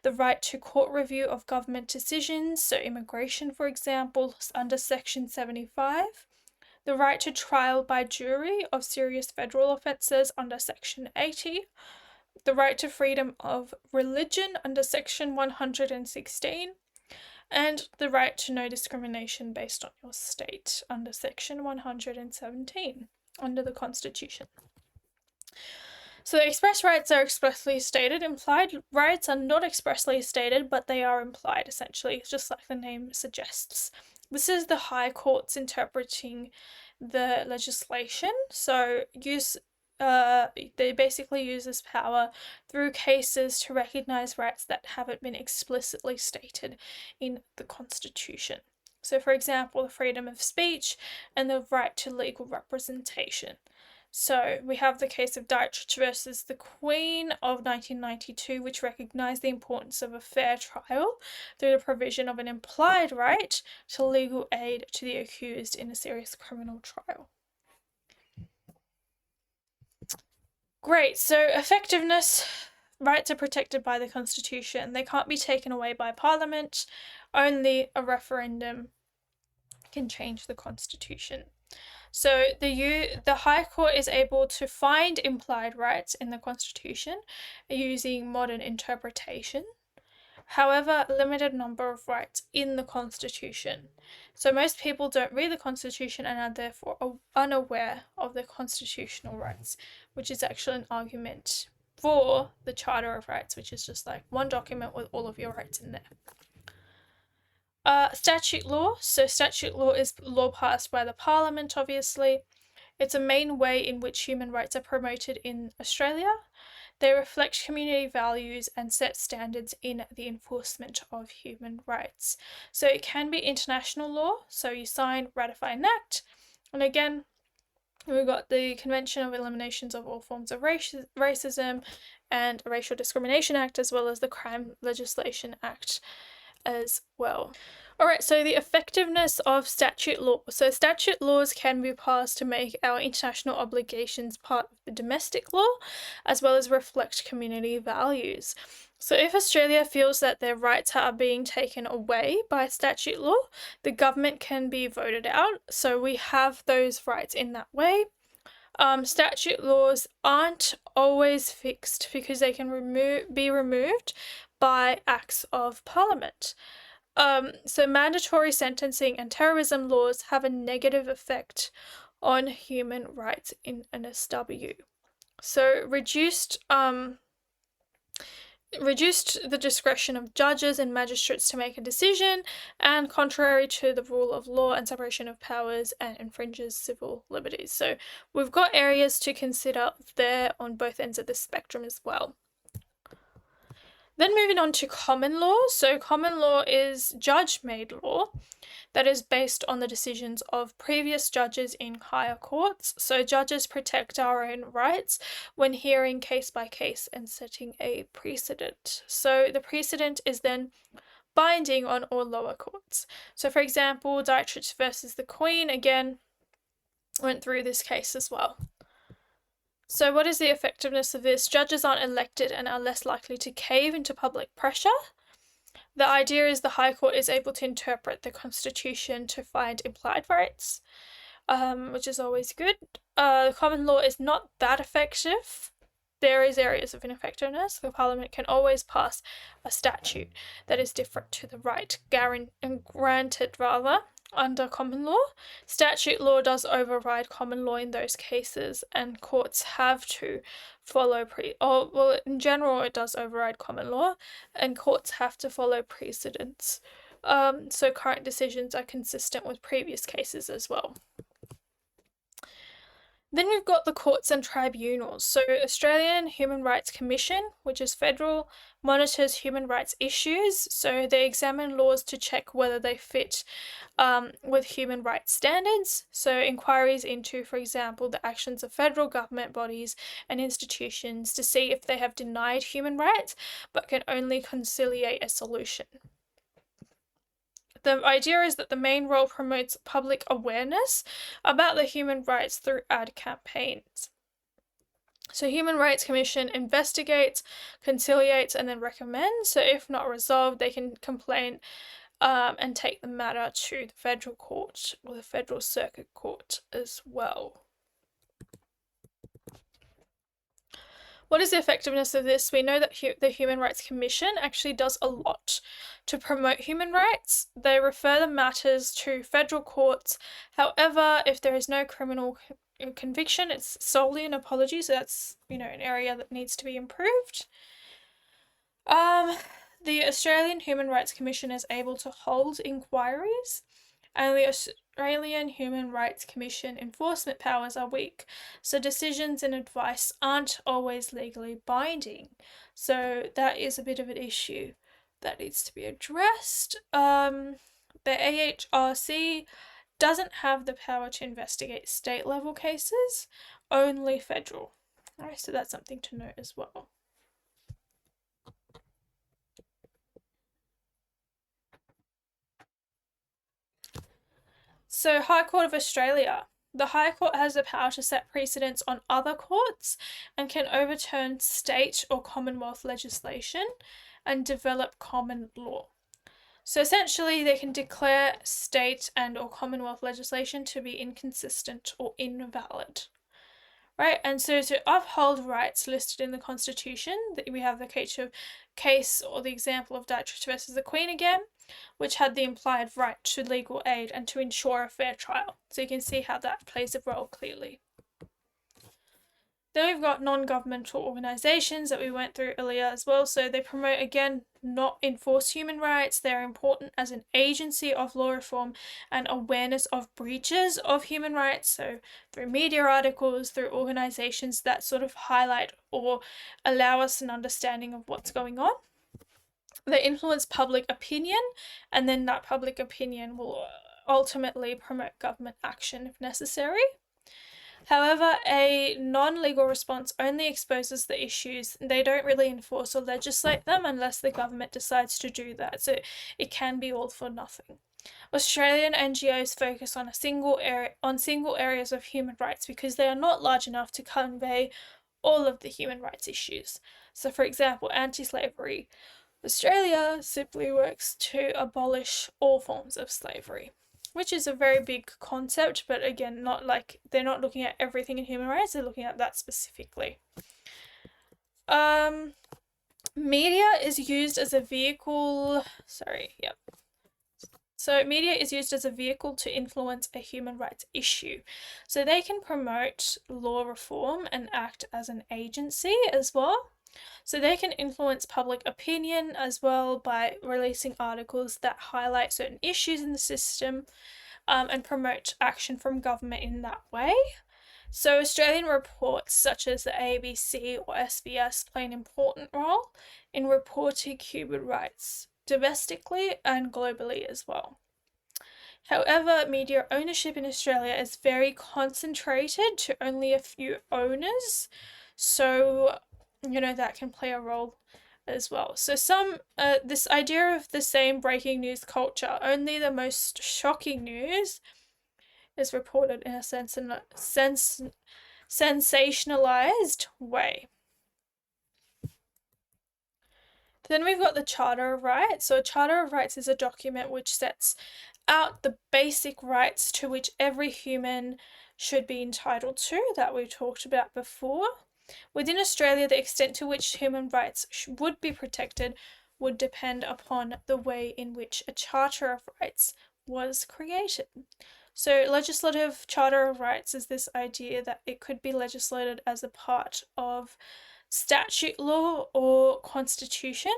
the right to court review of government decisions, so immigration for example, under Section 75, the right to trial by jury of serious federal offences under Section 80, the right to freedom of religion under Section 116, and the right to no discrimination based on your state under Section 117 under the Constitution. So the express rights are expressly stated. Implied rights are not expressly stated, but they are implied, essentially, just like the name suggests. This is the High Courts interpreting the legislation. So they basically use this power through cases to recognise rights that haven't been explicitly stated in the Constitution. So for example, the freedom of speech and the right to legal representation. So we have the case of Dietrich versus the Queen of 1992, which recognised the importance of a fair trial through the provision of an implied right to legal aid to the accused in a serious criminal trial. Great, so effectiveness, rights are protected by the Constitution. They can't be taken away by Parliament. Only a referendum can change the Constitution. So the High Court is able to find implied rights in the Constitution using modern interpretation. However, a limited number of rights in the Constitution. So most people don't read the Constitution and are therefore unaware of the constitutional rights, which is actually an argument for the Charter of Rights, which is just like one document with all of your rights in there. Statute law. So statute law is law passed by the Parliament, obviously. It's a main way in which human rights are promoted in Australia. They reflect community values and set standards in the enforcement of human rights. So it can be international law, so you sign, ratify, and act. And again, we've got the Convention of Eliminations of All Forms of Racism and Racial Discrimination Act, as well as the Crime Legislation Act. as well. Alright, so the effectiveness of statute law. So statute laws can be passed to make our international obligations part of the domestic law, as well as reflect community values. So if Australia feels that their rights are being taken away by statute law, the government can be voted out. So we have those rights in that way. Statute laws aren't always fixed because they can be removed by acts of parliament. So mandatory sentencing and terrorism laws have a negative effect on human rights in an SW. So reduced the discretion of judges and magistrates to make a decision, and contrary to the rule of law and separation of powers, and infringes civil liberties. So we've got areas to consider there on both ends of the spectrum as well. Then moving on to common law. So common law is judge-made law that is based on the decisions of previous judges in higher courts. So judges protect our own rights when hearing case by case and setting a precedent. So the precedent is then binding on all lower courts. So for example, Dietrich versus the Queen, again, went through this case as well. So what is the effectiveness of this? Judges aren't elected and are less likely to cave into public pressure. The idea is the High Court is able to interpret the Constitution to find implied rights, which is always good. Common law is not that effective. There is areas of ineffectiveness. The Parliament can always pass a statute that is different to the right granted under common law. Statute law does override common law in those cases, and courts have to follow in general it does override common law, and courts have to follow precedents. So current decisions are consistent with previous cases as well. Then we've got the courts and tribunals. So Australian Human Rights Commission, which is federal, monitors human rights issues. So they examine laws to check whether they fit with human rights standards. So inquiries into, for example, the actions of federal government bodies and institutions to see if they have denied human rights but can only conciliate a solution. The idea is that the main role promotes public awareness about the human rights through ad campaigns. So Human Rights Commission investigates, conciliates, and then recommends. So if not resolved, they can complain and take the matter to the federal court or the federal circuit court as well. What is the effectiveness of this? We know that the Human Rights Commission actually does a lot to promote human rights. They refer the matters to federal courts. However, if there is no criminal conviction, it's solely an apology. So that's, an area that needs to be improved. The Australian Human Rights Commission is able to hold inquiries, and the Australian Human Rights Commission enforcement powers are weak, so decisions and advice aren't always legally binding. So that is a bit of an issue that needs to be addressed. The AHRC doesn't have the power to investigate state-level cases, only federal. Alright, so that's something to note as well. So High Court of Australia. The High Court has the power to set precedents on other courts and can overturn state or Commonwealth legislation and develop common law. So essentially they can declare state and or Commonwealth legislation to be inconsistent or invalid. Right, and so to uphold rights listed in the Constitution, that we have the case or the example of Dietrich versus the Queen again, which had the implied right to legal aid and to ensure a fair trial. So you can see how that plays a role clearly. Then we've got non-governmental organisations that we went through earlier as well. So they promote, again, not enforce human rights. They're important as an agency of law reform and awareness of breaches of human rights. So through media articles, through organisations that sort of highlight or allow us an understanding of what's going on. They influence public opinion, and then that public opinion will ultimately promote government action if necessary. However, a non-legal response only exposes the issues. They don't really enforce or legislate them unless the government decides to do that. So it can be all for nothing. Australian NGOs focus on single areas of human rights because they are not large enough to convey all of the human rights issues. So, for example, anti-slavery Australia simply works to abolish all forms of slavery, which is a very big concept, but again, not like they're not looking at everything in human rights, they're looking at that specifically. Media is used as a vehicle. So media is used as a vehicle to influence a human rights issue. So they can promote law reform and act as an agency as well. So they can influence public opinion as well by releasing articles that highlight certain issues in the system, and promote action from government in that way. So Australian reports such as the ABC or SBS play an important role in reporting human rights domestically and globally as well. However, media ownership in Australia is very concentrated to only a few owners, so that can play a role as well. So this idea of the same breaking news culture, only the most shocking news is reported in a sensationalized way. Then we've got the Charter of Rights. So a Charter of Rights is a document which sets out the basic rights to which every human should be entitled to, that we talked about before. Within Australia, the extent to which human rights would be protected would depend upon the way in which a Charter of Rights was created. So legislative Charter of Rights is this idea that it could be legislated as a part of statute law or constitution.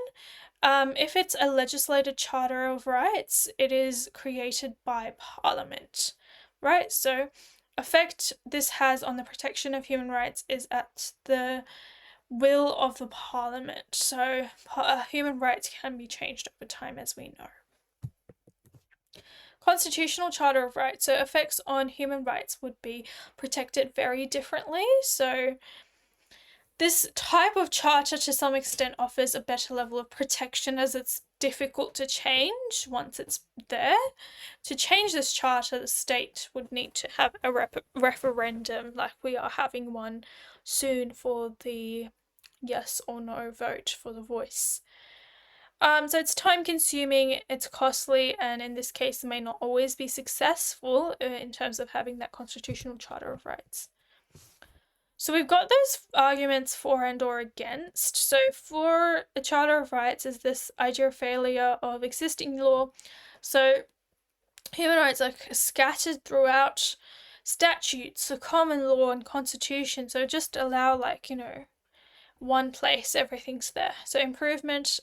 If it's a legislated Charter of Rights, it is created by Parliament, right? So effect this has on the protection of human rights is at the will of the Parliament. So human rights can be changed over time, as we know. Constitutional Charter of Rights. So effects on human rights would be protected very differently. So this type of charter to some extent offers a better level of protection as it's difficult to change once it's there. To change this charter, the state would need to have a referendum, like we are having one soon for the yes or no vote for the voice. So it's time consuming, it's costly, and in this case, it may not always be successful in terms of having that constitutional Charter of Rights. So we've got those arguments for and or against. So for a Charter of Rights is this idea of failure of existing law. So human rights are scattered throughout statutes, the common law and constitution. So just allow one place, everything's there. So improvement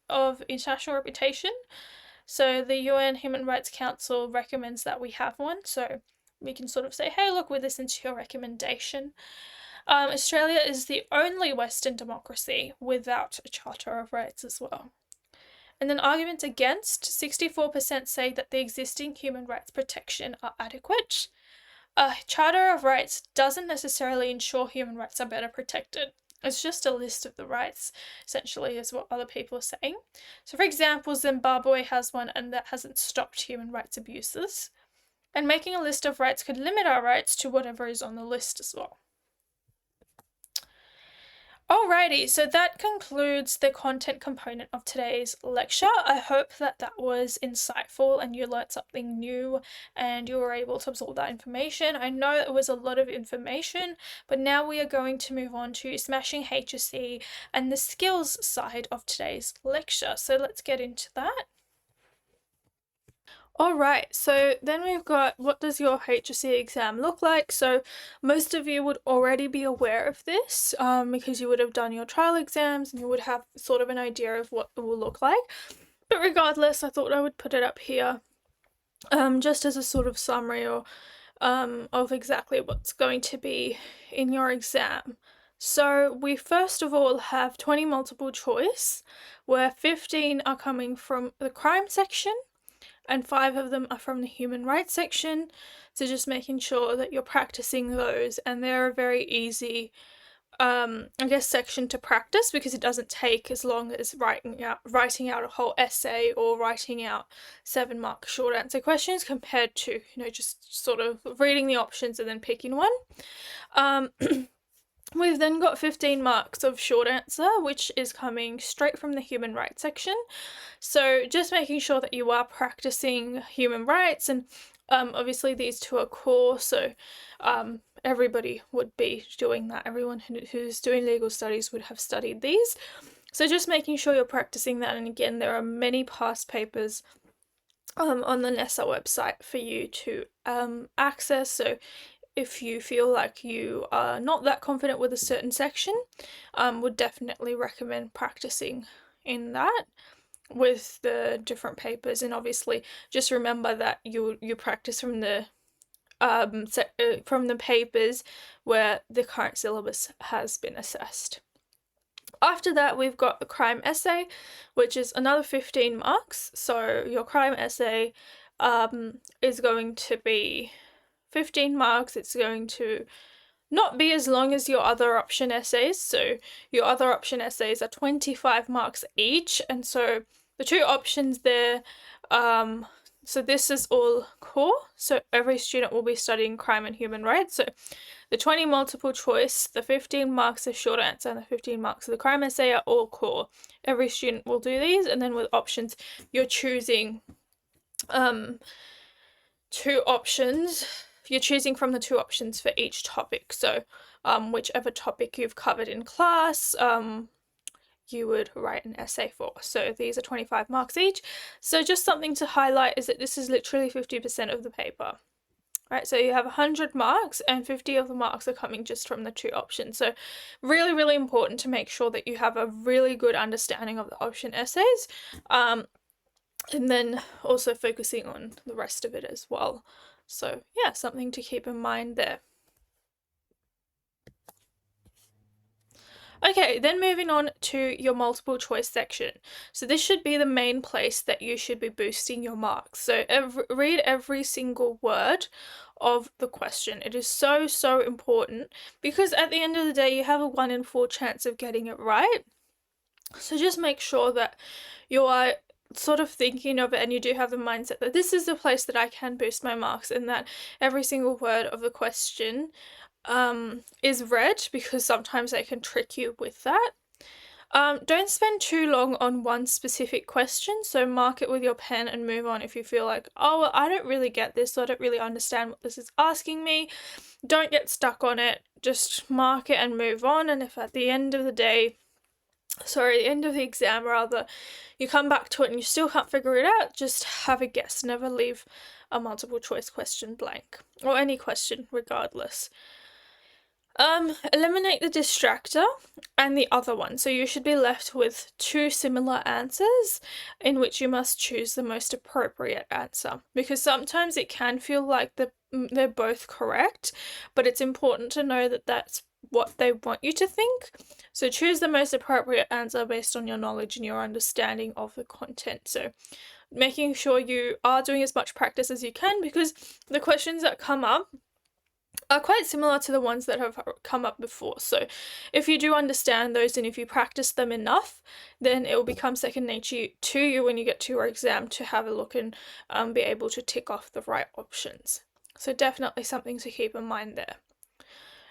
of international reputation. So the UN Human Rights Council recommends that we have one. So we can sort of say, hey, look, we listened to your recommendation. Australia is the only Western democracy without a Charter of Rights as well. And then arguments against, 64% say that the existing human rights protection are adequate. A Charter of Rights doesn't necessarily ensure human rights are better protected. It's just a list of the rights, essentially, is what other people are saying. So, for example, Zimbabwe has one and that hasn't stopped human rights abuses. And making a list of rights could limit our rights to whatever is on the list as well. Alrighty, so that concludes the content component of today's lecture. I hope that that was insightful and you learnt something new and you were able to absorb that information. I know it was a lot of information, but now we are going to move on to smashing HSC and the skills side of today's lecture. So let's get into that. Alright, so then we've got what does your HSC exam look like? So most of you would already be aware of this because you would have done your trial exams and you would have sort of an idea of what it will look like. But regardless, I thought I would put it up here just as a sort of summary or of exactly what's going to be in your exam. So we first of all have 20 multiple choice where 15 are coming from the crime section and 5 of them are from the human rights section. So just making sure that you're practicing those, and they're a very easy section to practice because it doesn't take as long as writing out a whole essay or writing out 7-mark short answer questions compared to, just sort of reading the options and then picking one. We've then got 15 marks of short answer, which is coming straight from the human rights section. So just making sure that you are practicing human rights, and obviously these two are core, so everybody would be doing that. Everyone who's doing legal studies would have studied these. So just making sure you're practicing that, and again, there are many past papers on the NESA website for you to access. So if you feel like you are not that confident with a certain section, would definitely recommend practicing in that with the different papers. And obviously just remember that you practice from the papers where the current syllabus has been assessed. After that, we've got the crime essay, which is another 15 marks. So your crime essay is going to be 15 marks. It's going to not be as long as your other option essays. So your other option essays are 25 marks each, and so the 2 options there, so this is all core, so every student will be studying crime and human rights. So the 20 multiple choice, the 15 marks of short answer, and the 15 marks of the crime essay are all core. Every student will do these, and then with options, you're choosing 2 options. You're choosing from the 2 options for each topic. So whichever topic you've covered in class, you would write an essay for. So these are 25 marks each. So just something to highlight is that this is literally 50% of the paper. Right, so you have 100 marks and 50 of the marks are coming just from the 2 options. So really, really important to make sure that you have a really good understanding of the option essays, and then also focusing on the rest of it as well. So yeah, something to keep in mind there. Okay, then moving on to your multiple choice section. So this should be the main place that you should be boosting your marks. So read every single word of the question. It is so, so important because at the end of the day, you have a 1 in 4 chance of getting it right. So just make sure that you are sort of thinking of it and you do have the mindset that this is the place that I can boost my marks, and that every single word of the question is read, because sometimes they can trick you with that. Don't spend too long on one specific question, so mark it with your pen and move on if you feel like, oh, well, I don't really get this, so I don't really understand what this is asking me. Don't get stuck on it, just mark it and move on. And if at the end of the exam rather, you come back to it and you still can't figure it out, just have a guess. Never leave a multiple choice question blank, or any question regardless. Eliminate the distractor and the other one. So you should be left with 2 similar answers in which you must choose the most appropriate answer, because sometimes it can feel like they're both correct, but it's important to know that that's what they want you to think. So choose the most appropriate answer based on your knowledge and your understanding of the content. So making sure you are doing as much practice as you can, because the questions that come up are quite similar to the ones that have come up before. So if you do understand those and if you practice them enough, then it will become second nature to you when you get to your exam to have a look and be able to tick off the right options. So definitely something to keep in mind there.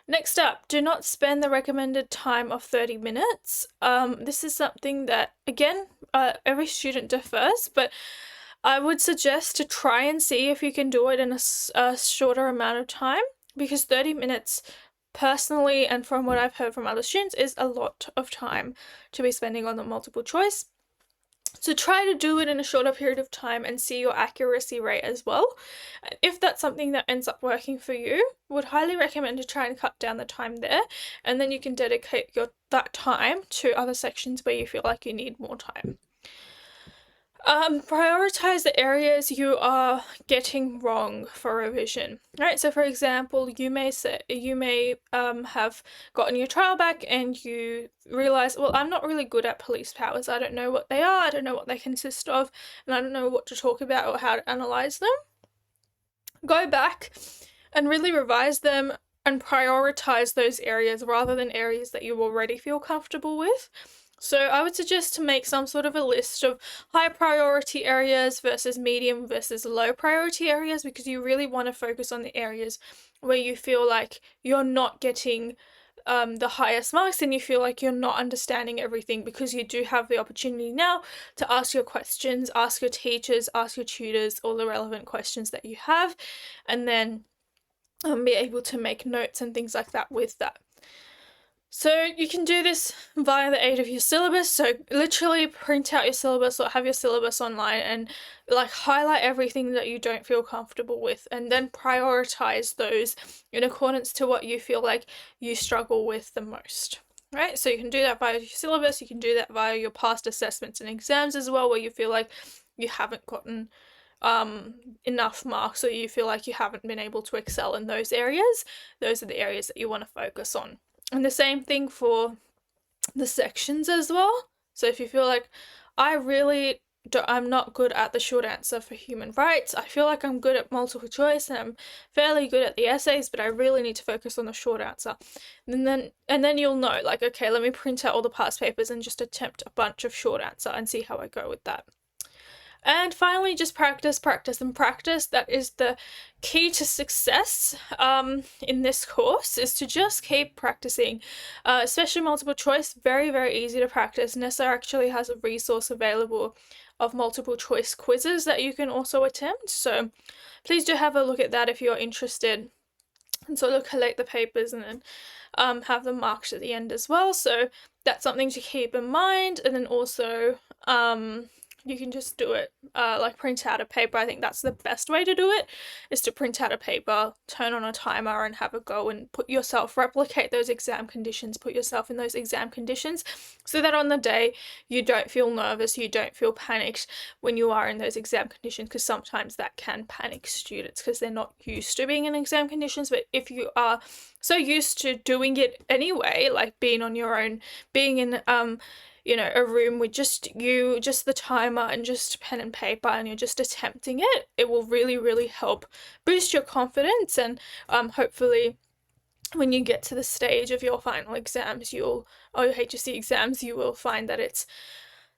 Next up, do not spend the recommended time of 30 minutes. This is something that, again, every student differs, but I would suggest to try and see if you can do it in a shorter amount of time, because 30 minutes, personally, and from what I've heard from other students, is a lot of time to be spending on the multiple choice. So try to do it in a shorter period of time and see your accuracy rate as well. If that's something that ends up working for you, would highly recommend to try and cut down the time there, and then you can dedicate that time to other sections where you feel like you need more time. Prioritize the areas you are getting wrong for revision. Right. So, for example, you may have gotten your trial back and you realize, well, I'm not really good at police powers. I don't know what they are. I don't know what they consist of, and I don't know what to talk about or how to analyze them. Go back and really revise them and prioritize those areas rather than areas that you already feel comfortable with. So I would suggest to make some sort of a list of high priority areas versus medium versus low priority areas, because you really want to focus on the areas where you feel like you're not getting the highest marks and you feel like you're not understanding everything, because you do have the opportunity now to ask your questions, ask your teachers, ask your tutors all the relevant questions that you have, and then be able to make notes and things like that with that. So you can do this via the aid of your syllabus. So literally print out your syllabus or have your syllabus online and like highlight everything that you don't feel comfortable with, and then prioritize those in accordance to what you feel like you struggle with the most. Right? So you can do that via your syllabus. You can do that via your past assessments and exams as well, where you feel like you haven't gotten enough marks, or you feel like you haven't been able to excel in those areas. Those are the areas that you want to focus on. And the same thing for the sections as well. So if you feel like I'm not good at the short answer for human rights, I feel like I'm good at multiple choice and I'm fairly good at the essays, but I really need to focus on the short answer. And then you'll know, like, okay, let me print out all the past papers and just attempt a bunch of short answer and see how I go with that. And finally, just practice, practice, and practice. That is the key to success in this course, is to just keep practicing, especially multiple choice. Very, very easy to practice. NESA actually has a resource available of multiple choice quizzes that you can also attempt. So please do have a look at that if you're interested, and sort of collect the papers and then have them marked at the end as well. So that's something to keep in mind. And then also you can just do it, like print out a paper. I think that's the best way to do it, is to print out a paper, turn on a timer and have a go and replicate those exam conditions, put yourself in those exam conditions, so that on the day you don't feel nervous, you don't feel panicked when you are in those exam conditions, because sometimes that can panic students because they're not used to being in exam conditions. But if you are so used to doing it anyway, like being on your own, being in a room with just you, just the timer and just pen and paper, and you're just attempting it, it will really, really help boost your confidence. And hopefully when you get to the stage of your final exams, your HSC exams, you will find that it's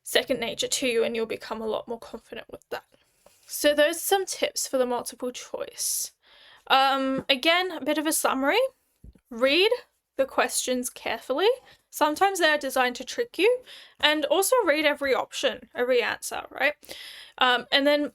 second nature to you and you'll become a lot more confident with that. So those are some tips for the multiple choice. Again, a bit of a summary. Read the questions carefully. Sometimes they're designed to trick you, and also read every option, every answer, right? And then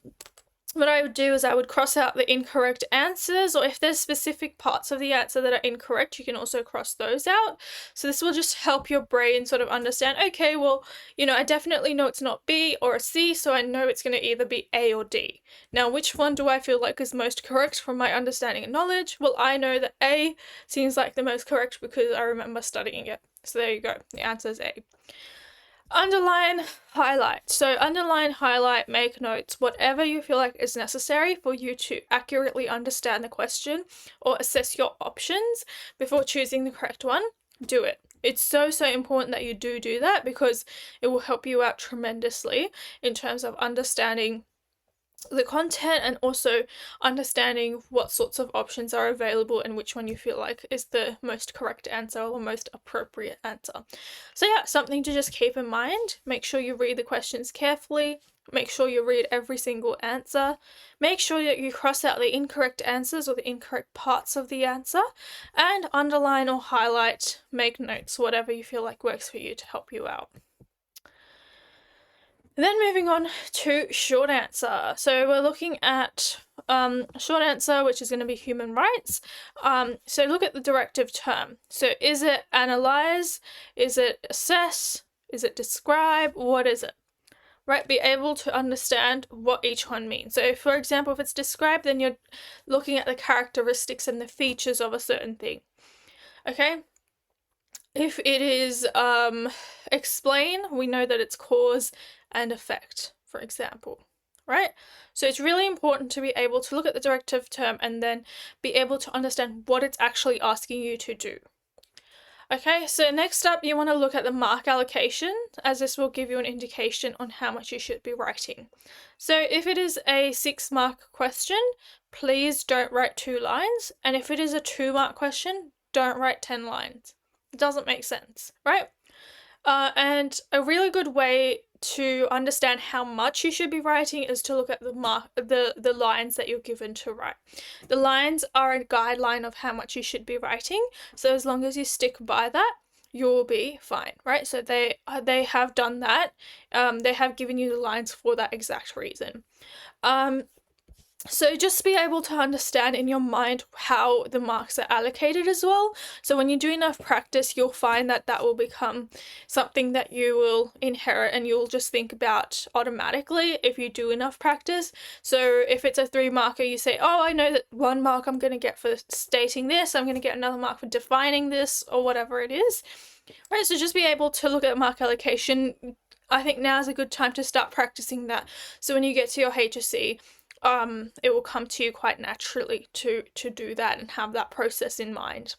what I would do is I would cross out the incorrect answers, or if there's specific parts of the answer that are incorrect, you can also cross those out. So this will just help your brain sort of understand, okay, well, I definitely know it's not B or a C, so I know it's going to either be A or D. Now, which one do I feel like is most correct from my understanding and knowledge? Well, I know that A seems like the most correct because I remember studying it. So there you go. The answer is A. Underline, highlight. So underline, highlight, make notes, whatever you feel like is necessary for you to accurately understand the question or assess your options before choosing the correct one. Do it. It's so, so important that you do that, because it will help you out tremendously in terms of understanding the content and also understanding what sorts of options are available and which one you feel like is the most correct answer or most appropriate answer. So yeah, something to just keep in mind. Make sure you read the questions carefully. Make sure you read every single answer. Make sure that you cross out the incorrect answers or the incorrect parts of the answer, and underline or highlight, make notes, whatever you feel like works for you to help you out. And then moving on to short answer. So we're looking at short answer, which is going to be human rights. So look at the directive term. So is it analyze? Is it assess? Is it describe? What is it? Right? Be able to understand what each one means. So for example, if it's describe, then you're looking at the characteristics and the features of a certain thing. Okay? If it is explain, we know that it's cause and effect. for example, right? So it's really important to be able to look at the directive term and then be able to understand what it's actually asking you to do. Okay, so next up you want to look at the mark allocation, as this will give you an indication on how much you should be writing. So if it is a 6-mark question, please don't write 2 lines, and if it is a 2-mark question, don't write 10 lines. It doesn't make sense, right? And a really good way to understand how much you should be writing is to look at the lines that you're given to write. The lines are a guideline of how much you should be writing, so as long as you stick by that, you'll be fine, right? So they have done that. They have given you the lines for that exact reason. So just be able to understand in your mind how the marks are allocated as well. So when you do enough practice, you'll find that that will become something that you will inherit and you'll just think about automatically if you do enough practice. So if it's a 3-marker, you say, oh, I know that 1 mark I'm going to get for stating this, I'm going to get another mark for defining this, or whatever it is. Right, so just be able to look at mark allocation. I think now is a good time to start practicing that. So when you get to your HSC, it will come to you quite naturally to do that and have that process in mind.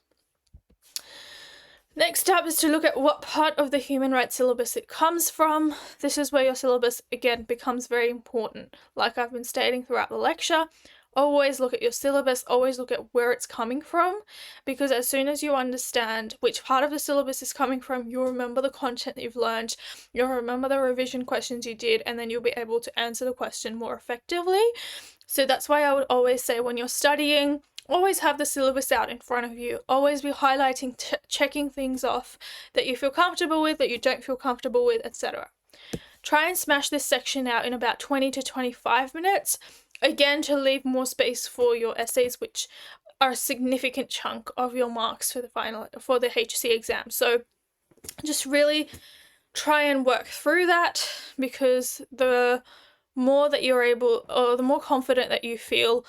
Next up is to look at what part of the human rights syllabus it comes from. This is where your syllabus, again, becomes very important. Like I've been stating throughout the lecture, always look at your syllabus, always look at where it's coming from, because as soon as you understand which part of the syllabus is coming from, you'll remember the content that you've learned, you'll remember the revision questions you did, and then you'll be able to answer the question more effectively. So that's why I would always say when you're studying, always have the syllabus out in front of you, always be highlighting, checking things off that you feel comfortable with, that you don't feel comfortable with, etc. Try and smash this section out in about 20 to 25 minutes, again to leave more space for your essays, which are a significant chunk of your marks for the HSC exam. So just really try and work through that, because the more that you're able, or the more confident that you feel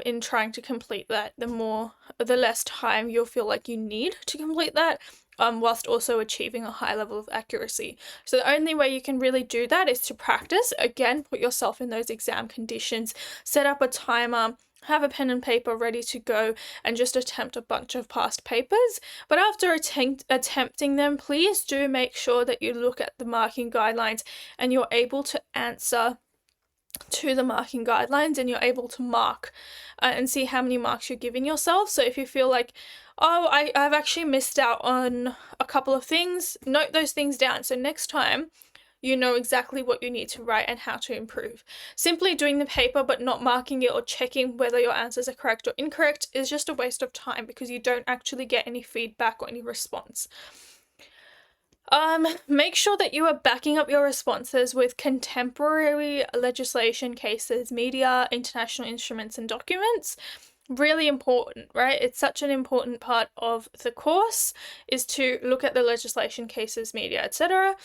in trying to complete that, the less time you'll feel like you need to complete that, whilst also achieving a high level of accuracy. So the only way you can really do that is to practice. Again, put yourself in those exam conditions, set up a timer, have a pen and paper ready to go, and just attempt a bunch of past papers. But after attempting them, please do make sure that you look at the marking guidelines and you're able to answer to the marking guidelines, and you're able to mark and see how many marks you're giving yourself. So if you feel like, oh, I've actually missed out on a couple of things, note those things down, so next time you know exactly what you need to write and how to improve. Simply doing the paper but not marking it or checking whether your answers are correct or incorrect is just a waste of time, because you don't actually get any feedback or any response. Make sure that you are backing up your responses with contemporary legislation, cases, media, international instruments, and documents. Really important, right? It's such an important part of the course, is to look at the legislation, cases, media, etc.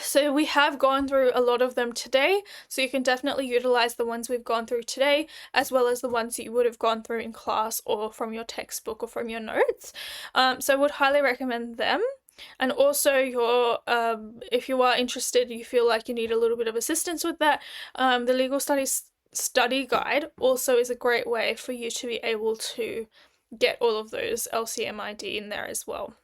So we have gone through a lot of them today, so you can definitely utilize the ones we've gone through today, as well as the ones that you would have gone through in class or from your textbook or from your notes. So I would highly recommend them. And also if you are interested, you feel like you need a little bit of assistance with that, the Legal Studies Study Guide also is a great way for you to be able to get all of those LCMID in there as well.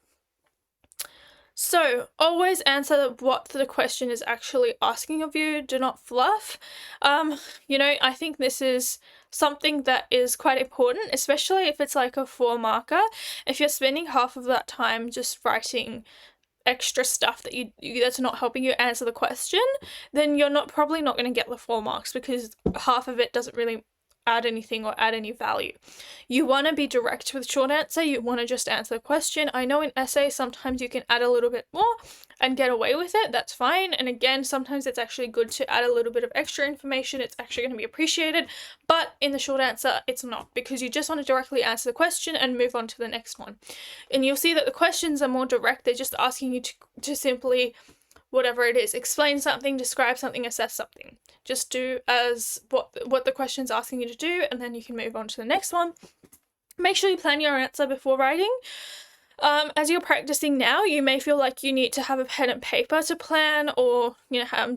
So always answer what the question is actually asking of you. Do not fluff. I think this is something that is quite important, especially if it's like a 4-marker. If you're spending half of that time just writing extra stuff that's not helping you answer the question, then you're probably not going to get the 4 marks, because half of it doesn't really add anything or add any value. You want to be direct with short answer. You want to just answer the question. I know in essays sometimes you can add a little bit more and get away with it. That's fine. And again, sometimes it's actually good to add a little bit of extra information. It's actually going to be appreciated. But in the short answer, it's not, because you just want to directly answer the question and move on to the next one. And you'll see that the questions are more direct. They're just asking you to simply, whatever it is, explain something, describe something, assess something. Just do as what the question's asking you to do, and then you can move on to the next one. Make sure you plan your answer before writing. As you're practicing now, you may feel like you need to have a pen and paper to plan, or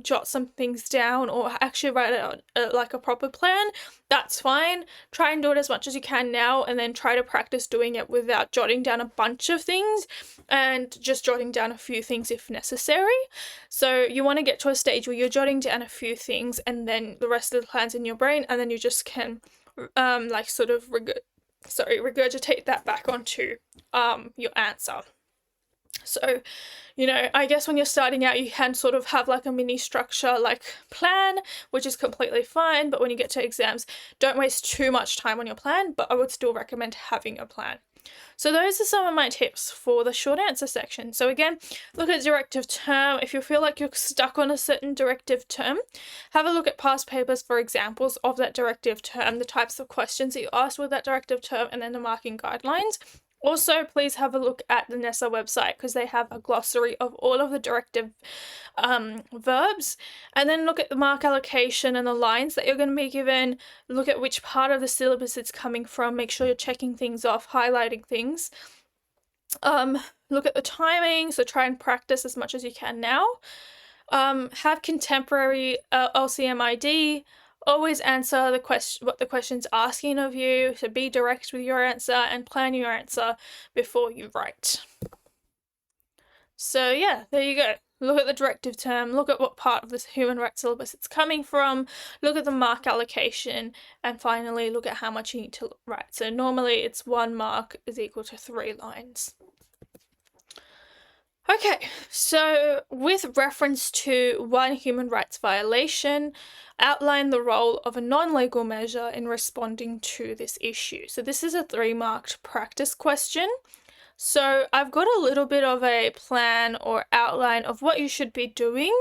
jot some things down, or actually write out like a proper plan. That's fine. Try and do it as much as you can now, and then try to practice doing it without jotting down a bunch of things, and just jotting down a few things if necessary. So you want to get to a stage where you're jotting down a few things, and then the rest of the plan's in your brain, and then you just can regurgitate that back onto your answer. So, I guess when you're starting out, you can sort of have like a mini structure, like plan, which is completely fine. But when you get to exams, don't waste too much time on your plan, but I would still recommend having a plan. So those are some of my tips for the short answer section. So again, look at directive term. If you feel like you're stuck on a certain directive term, have a look at past papers for examples of that directive term, the types of questions that you asked with that directive term, and then the marking guidelines. Also, please have a look at the NESA website, because they have a glossary of all of the directive verbs. And then look at the mark allocation and the lines that you're going to be given. Look at which part of the syllabus it's coming from. Make sure you're checking things off, highlighting things. Look at the timing, so try and practice as much as you can now. Have contemporary LCMID. Always answer what the question's asking of you, so be direct with your answer and plan your answer before you write. So yeah, there you go. Look at the directive term, look at what part of this human rights syllabus it's coming from, look at the mark allocation, and finally look at how much you need to write. So normally it's 1 mark is equal to 3 lines. Okay, so with reference to one human rights violation, outline the role of a non-legal measure in responding to this issue. So this is a 3-marked practice question. So I've got a little bit of a plan or outline of what you should be doing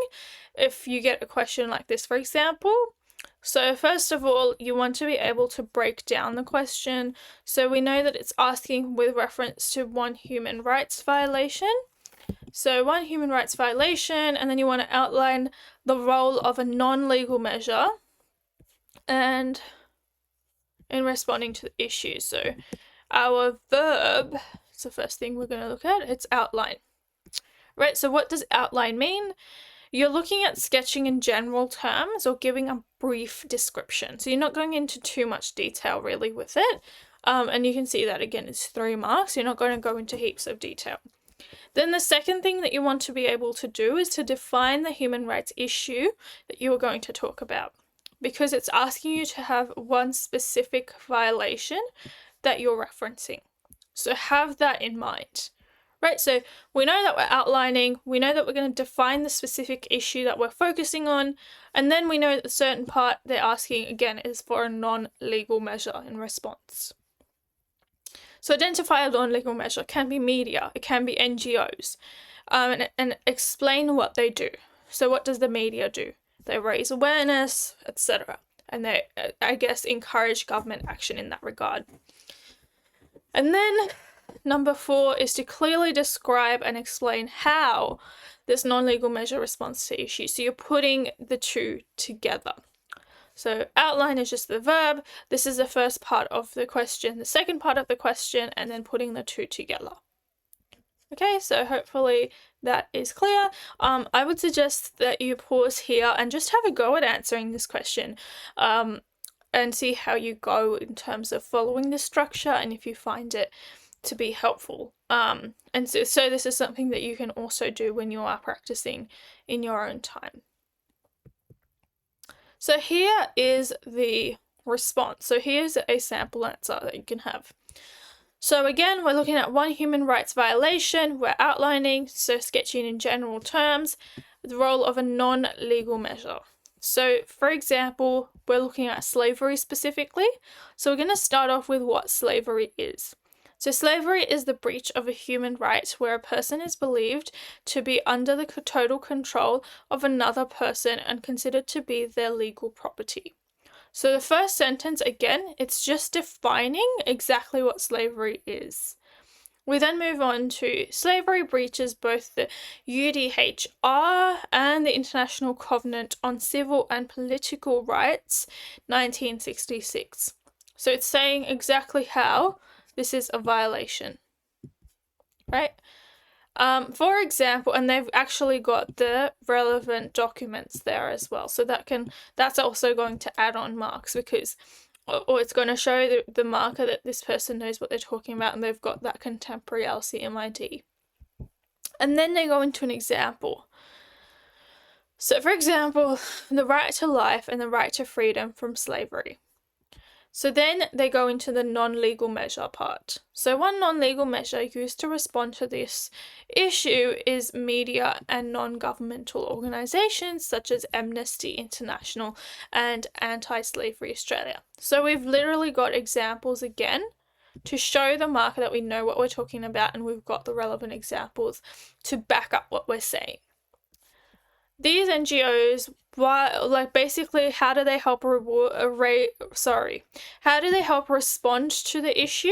if you get a question like this, for example. So first of all, you want to be able to break down the question. So we know that it's asking with reference to one human rights violation. So one human rights violation, and then you want to outline the role of a non-legal measure and in responding to the issue. So our verb, it's the first thing we're going to look at, it's outline. Right, so what does outline mean? You're looking at sketching in general terms or giving a brief description. So you're not going into too much detail really with it. And you can see that again, it's 3 marks. You're not going to go into heaps of detail. Then the second thing that you want to be able to do is to define the human rights issue that you are going to talk about, because it's asking you to have one specific violation that you're referencing. So have that in mind, right? So we know that we're outlining, we know that we're going to define the specific issue that we're focusing on, and then we know that the certain part they're asking, again, is for a non-legal measure in response. So identify a non-legal measure. It can be media, it can be NGOs, and explain what they do. So what does the media do? They raise awareness, etc. And they, I guess, encourage government action in that regard. And then number 4 is to clearly describe and explain how this non-legal measure responds to issues. So you're putting the two together. So outline is just the verb. This is the first part of the question, the second part of the question, and then putting the two together. Okay, so hopefully that is clear. I would suggest that you pause here and just have a go at answering this question, and see how you go in terms of following the structure and if you find it to be helpful. And so this is something that you can also do when you are practicing in your own time. So here is the response. So here's a sample answer that you can have. So again, we're looking at one human rights violation. We're outlining, so sketching in general terms, the role of a non-legal measure. So for example, we're looking at slavery specifically. So we're going to start off with what slavery is. So slavery is the breach of a human right where a person is believed to be under the total control of another person and considered to be their legal property. So the first sentence, again, it's just defining exactly what slavery is. We then move on to slavery breaches both the UDHR and the International Covenant on Civil and Political Rights, 1966. So it's saying exactly how this is a violation. right? For example, and they've actually got the relevant documents there as well. So that's also going to add on marks, because, or it's going to show the marker that this person knows what they're talking about and they've got that contemporary LCMID. And then they go into an example. So for example, the right to life and the right to freedom from slavery. So then they go into the non-legal measure part. So one non-legal measure used to respond to this issue is media and non-governmental organisations such as Amnesty International and Anti-Slavery Australia. So we've literally got examples again to show the marker that we know what we're talking about, and we've got the relevant examples to back up what we're saying. These NGOs, basically, how do they help how do they help respond to the issue?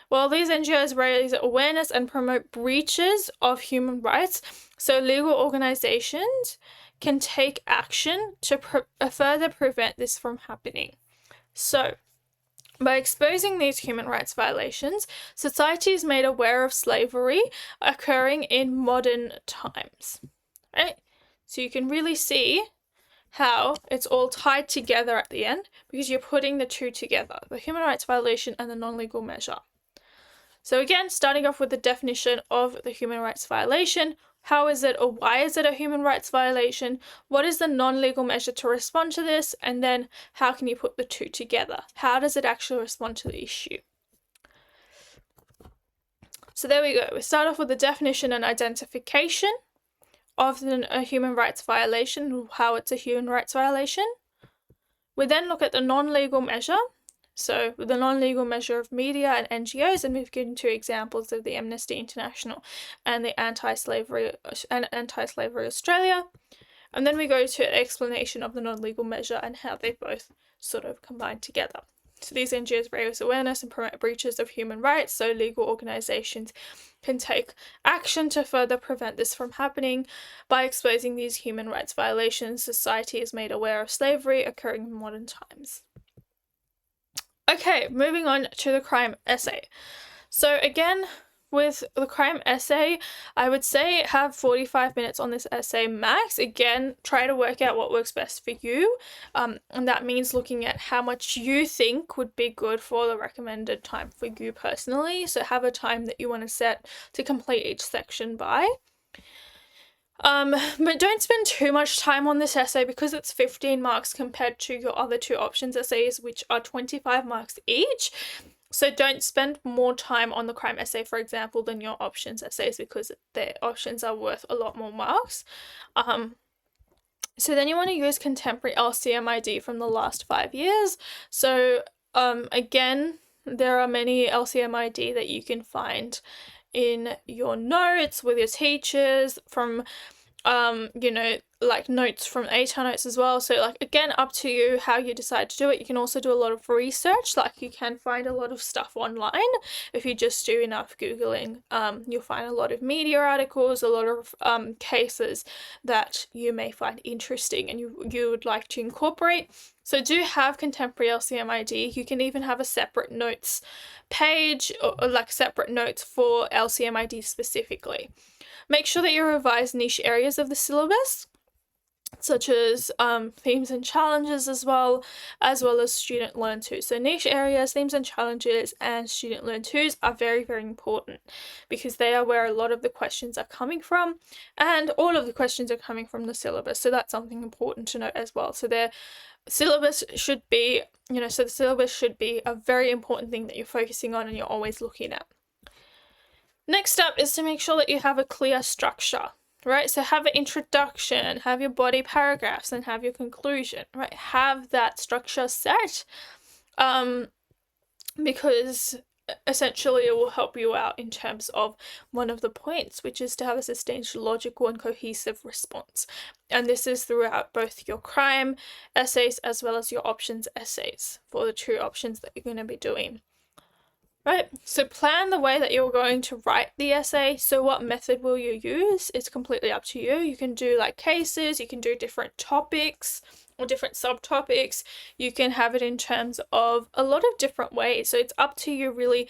Well, these NGOs raise awareness and promote breaches of human rights, so legal organizations can take action to further prevent this from happening. So, by exposing these human rights violations, society is made aware of slavery occurring in modern times, right? So you can really see how it's all tied together at the end, because you're putting the two together, the human rights violation and the non-legal measure. So again, starting off with the definition of the human rights violation. How is it, or why is it a human rights violation? What is the non-legal measure to respond to this? And then how can you put the two together? How does it actually respond to the issue? So there we go. We start off with the definition and identification of a human rights violation, how it's a human rights violation. We then look at the non-legal measure. So with the non-legal measure of media and NGOs, and we've given two examples of the Amnesty International and the Anti-Slavery Australia. And then we go to explanation of the non-legal measure and how they both sort of combine together. So these NGOs raise awareness and promote breaches of human rights, so legal organisations can take action to further prevent this from happening. By exposing these human rights violations, society is made aware of slavery occurring in modern times. Okay, moving on to the crime essay. So again, with the crime essay, I would say have 45 minutes on this essay max. Again, try to work out what works best for you. And that means looking at how much you think would be good for the recommended time for you personally. So have a time that you want to set to complete each section by. But don't spend too much time on this essay, because it's 15 marks compared to your other two options essays, which are 25 marks each. So don't spend more time on the crime essay, for example, than your options essays, because their options are worth a lot more marks. So then you want to use contemporary LCMID from the last 5 years. So again, there are many LCMID that you can find in your notes with your teachers, from like notes from ATAR notes as well. So like, again, up to you how you decide to do it. You can also do a lot of research, like you can find a lot of stuff online. If you just do enough Googling, you'll find a lot of media articles, a lot of cases that you may find interesting and you would like to incorporate. So do have contemporary LCMID. You can even have a separate notes page, or like separate notes for LCMID specifically. Make sure that you revise niche areas of the syllabus, such as themes and challenges, as well as student learn tos. So niche areas, themes and challenges, and student learn tos are very, very important, because they are where a lot of the questions are coming from, and all of the questions are coming from the syllabus. So that's something important to note as well. So their syllabus should be, the syllabus should be a very important thing that you're focusing on and you're always looking at. Next up is to make sure that you have a clear structure, right? So have an introduction, have your body paragraphs, and have your conclusion, right? Have that structure set, because essentially it will help you out in terms of one of the points, which is to have a sustained, logical, and cohesive response. And this is throughout both your crime essays as well as your options essays for the two options that you're going to be doing. Right, so plan the way that you're going to write the essay. So what method will you use? It's completely up to you. You can do like cases, you can do different topics, or different subtopics. You can have it in terms of a lot of different ways. So it's up to you really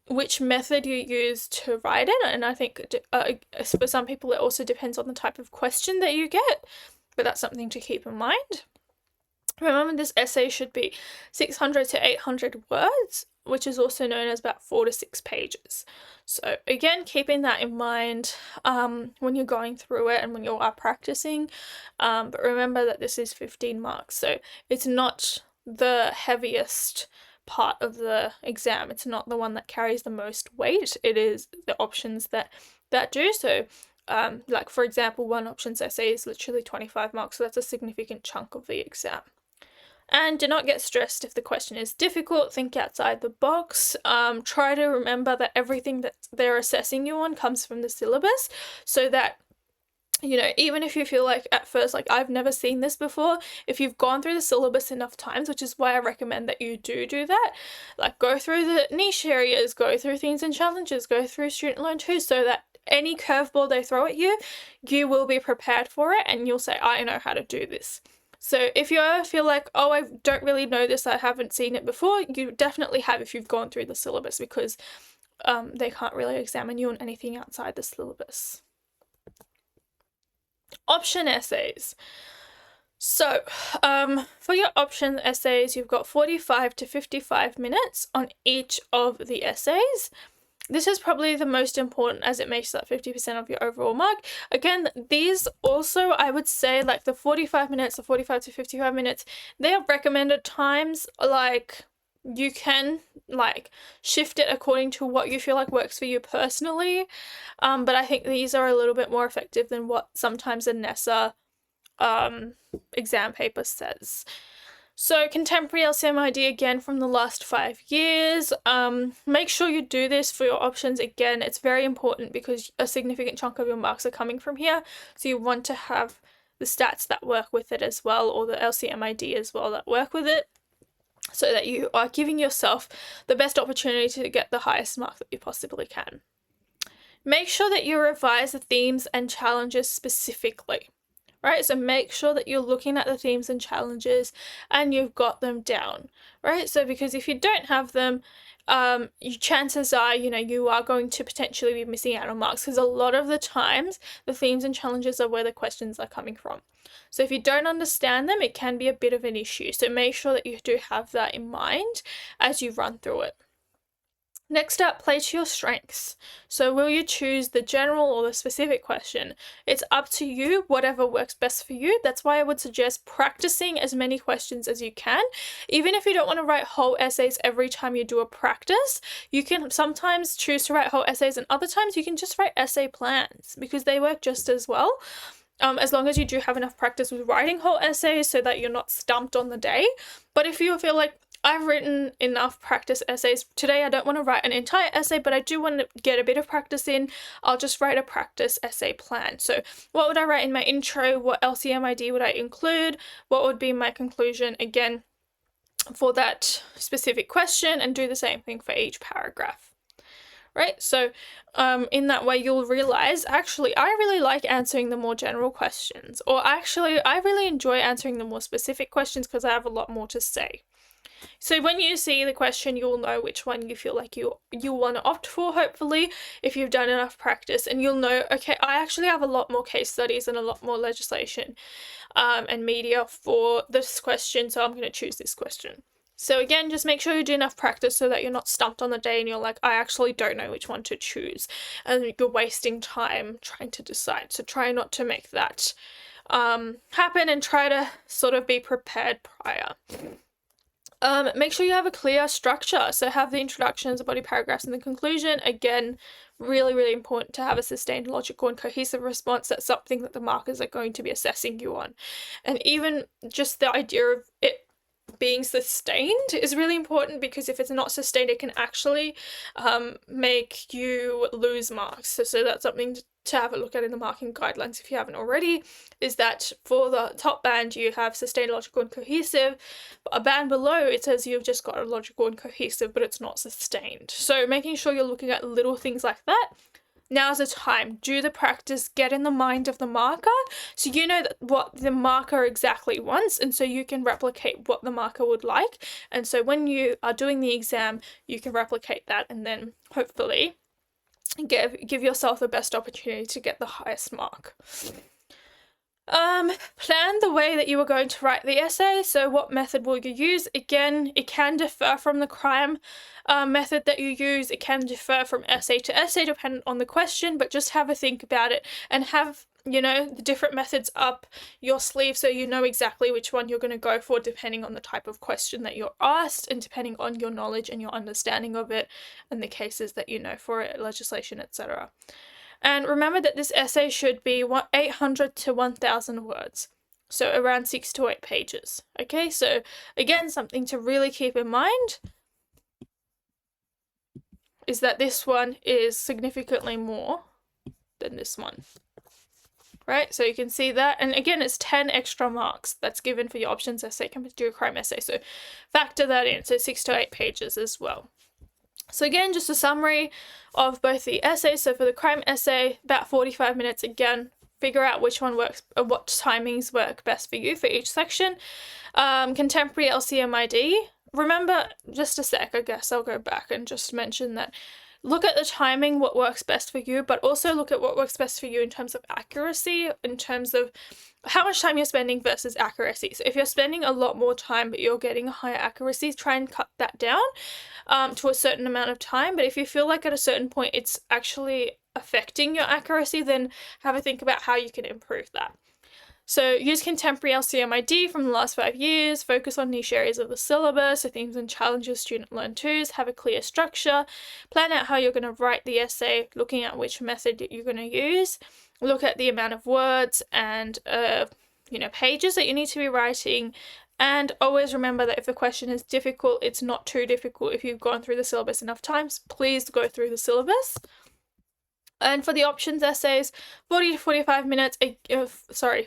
which method you use to write it. And I think for some people it also depends on the type of question that you get, but that's something to keep in mind. Remember, this essay should be 600 to 800 words, which is also known as about 4 to 6 pages. So again, keeping that in mind when you're going through it and when you are practicing. But remember that this is 15 marks, so it's not the heaviest part of the exam. It's not the one that carries the most weight. It is the options that do. So like for example, one options essay is literally 25 marks, so that's a significant chunk of the exam. And do not get stressed if the question is difficult. Think outside the box. Try to remember that everything that they're assessing you on comes from the syllabus, so that, you know, even if you feel like at first, like, I've never seen this before, if you've gone through the syllabus enough times, which is why I recommend that you do that, like go through the niche areas, go through themes and challenges, go through student learn too, so that any curveball they throw at you, you will be prepared for it and you'll say, I know how to do this. So if you ever feel like, oh, I don't really know this, I haven't seen it before, you definitely have if you've gone through the syllabus, because they can't really examine you on anything outside the syllabus. Option essays. So for your option essays, you've got 45 to 55 minutes on each of the essays. This is probably the most important as it makes up 50% of your overall mark. Again, these also, I would say, like the 45 minutes, the 45 to 55 minutes, they are recommended times. Like, you can like shift it according to what you feel like works for you personally. But I think these are a little bit more effective than what sometimes a NESA exam paper says. So contemporary LCMID, again, from the last 5 years. Make sure you do this for your options. Again, it's very important because a significant chunk of your marks are coming from here. So you want to have the stats that work with it as well, or the LCMID as well that work with it, so that you are giving yourself the best opportunity to get the highest mark that you possibly can. Make sure that you revise the themes and challenges specifically. Right, so make sure that you're looking at the themes and challenges and you've got them down, right? So because if you don't have them, chances are, you know, you are going to potentially be missing out on marks, because a lot of the times the themes and challenges are where the questions are coming from. So if you don't understand them, it can be a bit of an issue. So make sure that you do have that in mind as you run through it. Next up, play to your strengths. So will you choose the general or the specific question? It's up to you, whatever works best for you. That's why I would suggest practicing as many questions as you can. Even if you don't want to write whole essays every time you do a practice, you can sometimes choose to write whole essays, and other times you can just write essay plans, because they work just as well. As long as you do have enough practice with writing whole essays so that you're not stumped on the day. But if you feel like, I've written enough practice essays today, I don't want to write an entire essay, but I do want to get a bit of practice in, I'll just write a practice essay plan. So what would I write in my intro? What LCMID would I include? What would be my conclusion, again, for that specific question, and do the same thing for each paragraph. Right, so in that way you'll realize, actually, I really like answering the more general questions, or actually I really enjoy answering the more specific questions because I have a lot more to say. So when you see the question, you'll know which one you feel like you want to opt for, hopefully, if you've done enough practice, and you'll know, okay, I actually have a lot more case studies and a lot more legislation and media for this question, so I'm going to choose this question. So again, just make sure you do enough practice so that you're not stumped on the day and you're like, I actually don't know which one to choose, and you're wasting time trying to decide. So try not to make that happen, and try to sort of be prepared prior. Make sure you have a clear structure. So have the introductions, the body paragraphs, and the conclusion. Again, really, really important to have a sustained, logical, and cohesive response. That's something that the markers are going to be assessing you on. And even just the idea of it being sustained is really important, because if it's not sustained, it can actually make you lose marks. So that's something to have a look at in the marking guidelines if you haven't already, is that for the top band you have sustained, logical, and cohesive. A band below, it says you've just got a logical and cohesive, but it's not sustained. So making sure you're looking at little things like that now's the time. Do the practice, get in the mind of the marker so you know what the marker exactly wants, and so you can replicate what the marker would like. And so when you are doing the exam, you can replicate that and then hopefully give yourself the best opportunity to get the highest mark. Plan the way that you are going to write the essay. So what method will you use? Again, it can differ from the crime method that you use. It can differ from essay to essay depending on the question, but just have a think about it and have, you know, the different methods up your sleeve so you know exactly which one you're going to go for depending on the type of question that you're asked and depending on your knowledge and your understanding of it and the cases that you know for it, legislation, etc. And remember that this essay should be 800 to 1,000 words, so around 6 to 8 pages. Okay, so again, something to really keep in mind is that this one is significantly more than this one. Right, so you can see that, and again, it's 10 extra marks that's given for your options essay compared to your crime essay, so factor that in, so 6 to 8 pages as well. So again, just a summary of both the essays. So for the crime essay, about 45 minutes. Again, figure out which one works, or what timings work best for you for each section. Contemporary LCMID. Remember, just a sec, I guess I'll go back and just mention that. Look at the timing, what works best for you, but also look at what works best for you in terms of accuracy, in terms of how much time you're spending versus accuracy. So if you're spending a lot more time but you're getting a higher accuracy, try and cut that down to a certain amount of time. But if you feel like at a certain point it's actually affecting your accuracy, then have a think about how you can improve that. So use contemporary LCMID from the last 5 years, focus on niche areas of the syllabus, so themes and challenges student learn twos, have a clear structure, plan out how you're going to write the essay, looking at which method that you're going to use, look at the amount of words and pages that you need to be writing, and always remember that if the question is difficult, it's not too difficult. If you've gone through the syllabus enough times, please go through the syllabus. And for the options essays, 40 to 55 minutes,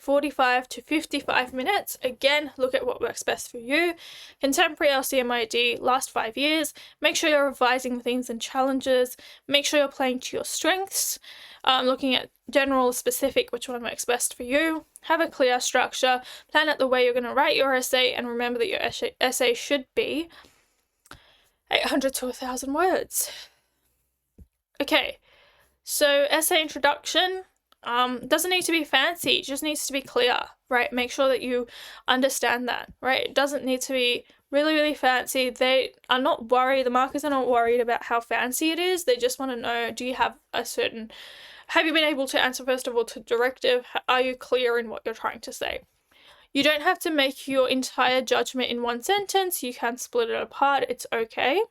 45 to 55 minutes. Again, look at what works best for you. Contemporary LCMID, last 5 years. Make sure you're revising the themes and challenges. Make sure you're playing to your strengths. Looking at general, specific, which one works best for you. Have a clear structure. Plan out the way you're going to write your essay. And remember that your essay should be 800 to 1,000 words. Okay. So essay introduction doesn't need to be fancy, it just needs to be clear, right? Make sure that you understand that, right? It doesn't need to be really, really fancy. They are not worried, the markers are not worried about how fancy it is. They just want to know, have you been able to answer, first of all, to directive? Are you clear in what you're trying to say? You don't have to make your entire judgment in one sentence. You can split it apart. It's okay.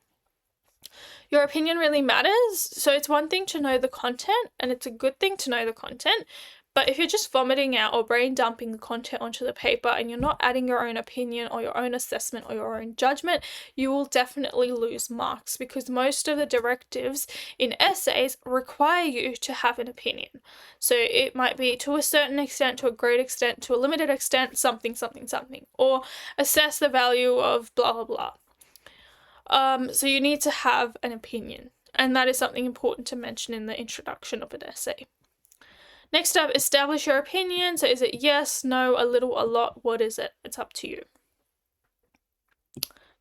Your opinion really matters. So it's one thing to know the content, and it's a good thing to know the content, but if you're just vomiting out or brain dumping the content onto the paper and you're not adding your own opinion or your own assessment or your own judgment, you will definitely lose marks, because most of the directives in essays require you to have an opinion. So it might be to a certain extent, to a great extent, to a limited extent, something, or assess the value of blah, blah, blah. So you need to have an opinion, and that is something important to mention in the introduction of an essay. Next up, establish your opinion. So is it yes, no, a little, a lot? What is it? It's up to you.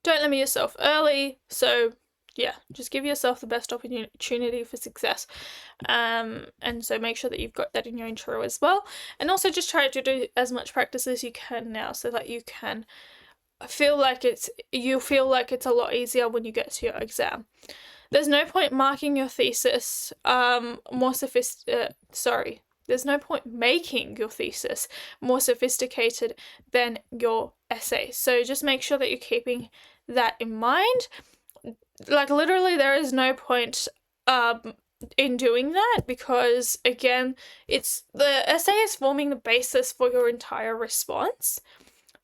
Don't limit yourself early. So yeah, just give yourself the best opportunity for success. And so make sure that you've got that in your intro as well. And also just try to do as much practice as you can now so that you can feel like it's a lot easier when you get to your exam. There's no point marking your thesis there's no point making your thesis more sophisticated than your essay. So just make sure that you're keeping that in mind. Like literally there is no point in doing that, because again, the essay is forming the basis for your entire response.